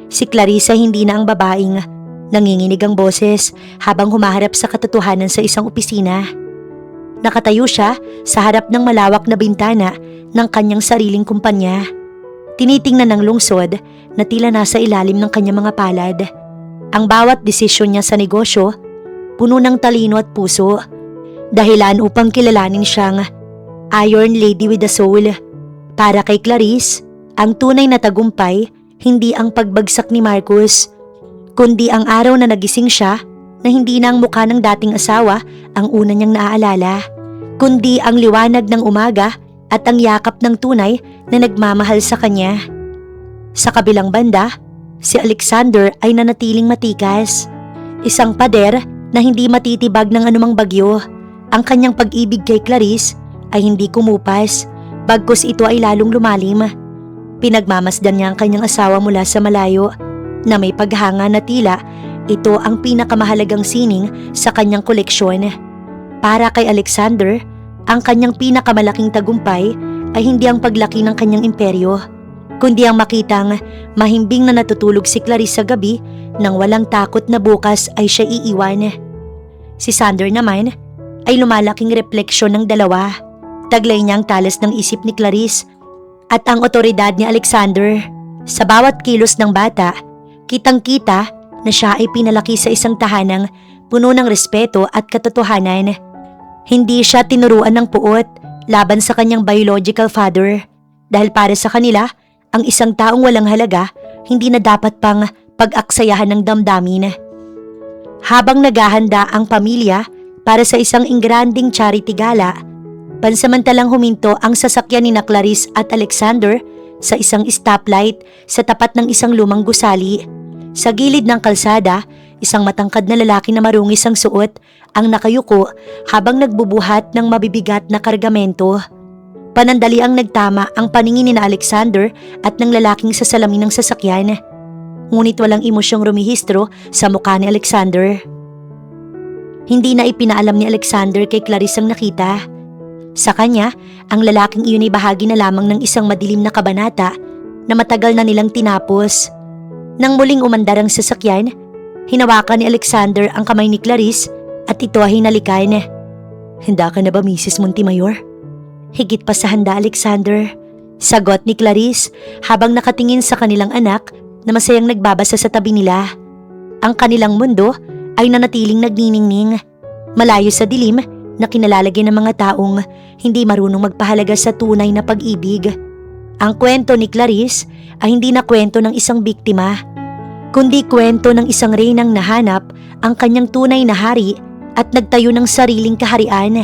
Si Clarissa hindi na ang babaeng nanginginig ang boses habang humaharap sa katotohanan sa isang opisina. Nakatayo siya sa harap ng malawak na bintana ng kanyang sariling kumpanya. Tinitingnan ng lungsod na tila nasa ilalim ng kanyang mga palad. Ang bawat desisyon niya sa negosyo, puno ng talino at puso. Dahilan upang kilalanin siyang Iron Lady with a Soul. Para kay Clarice, ang tunay na tagumpay hindi ang pagbagsak ni Marcus, kundi ang araw na nagising siya na hindi na ang mukha ng dating asawa ang una niyang naaalala, kundi ang liwanag ng umaga at ang yakap ng tunay na nagmamahal sa kanya. Sa kabilang banda, si Alexander ay nanatiling matikas. Isang pader na hindi matitibag ng anumang bagyo. Ang kanyang pag-ibig kay Clarice ay hindi kumupas, bagkus ito ay lalong lumalim. Pinagmamasdan niya ang kanyang asawa mula sa malayo na may paghanga na tila ito ang pinakamahalagang sining sa kanyang koleksyon. Para kay Alexander, ang kanyang pinakamalaking tagumpay ay hindi ang paglaki ng kanyang imperyo, kundi ang makitang mahimbing na natutulog si Clarice sa gabi nang walang takot na bukas ay siya iiwan. Si Sander naman ay lumalaking refleksyon ng dalawa. Taglay niya ang talas ng isip ni Clarice at ang otoridad ni Alexander. Sa bawat kilos ng bata, kitang-kita na siya ay pinalaki sa isang tahanang puno ng respeto at katotohanan. Hindi siya tinuruan ng puot laban sa kanyang biological father dahil para sa kanila, ang isang taong walang halaga hindi na dapat pang pag-aksayahan ng damdamin. Habang naghahanda ang pamilya para sa isang engranding charity gala, pansamantalang huminto ang sasakyan ni Clarice at Alexander sa isang stoplight sa tapat ng isang lumang gusali. Sa gilid ng kalsada, isang matangkad na lalaki na marungis ang suot ang nakayuko habang nagbubuhat ng mabibigat na kargamento. Panandali ang nagtama ang paningin ni Alexander at ng lalaking sa salamin ng sasakyan. Ngunit walang emosyong rumihistro sa mukha ni Alexander. Hindi na ipinaalam ni Alexander kay Clarice ang nakita. Sa kanya, ang lalaking iyon ay bahagi na lamang ng isang madilim na kabanata na matagal na nilang tinapos. Nang muling umandar ang sasakyan, hinawakan ni Alexander ang kamay ni Clarice at ito ay hinalikan. "Handa ka na ba, Mrs. Montemayor?" "Higit pa sa handa, Alexander," sagot ni Clarice habang nakatingin sa kanilang anak na masayang nagbabasa sa tabi nila. Ang kanilang mundo ay nanatiling nagniningning, malayo sa dilim na kinalalagyan ng mga taong hindi marunong magpahalaga sa tunay na pag-ibig. Ang kwento ni Clarice ay hindi na kwento ng isang biktima, kundi kwento ng isang reynang nahanap ang kanyang tunay na hari at nagtayo ng sariling kaharian.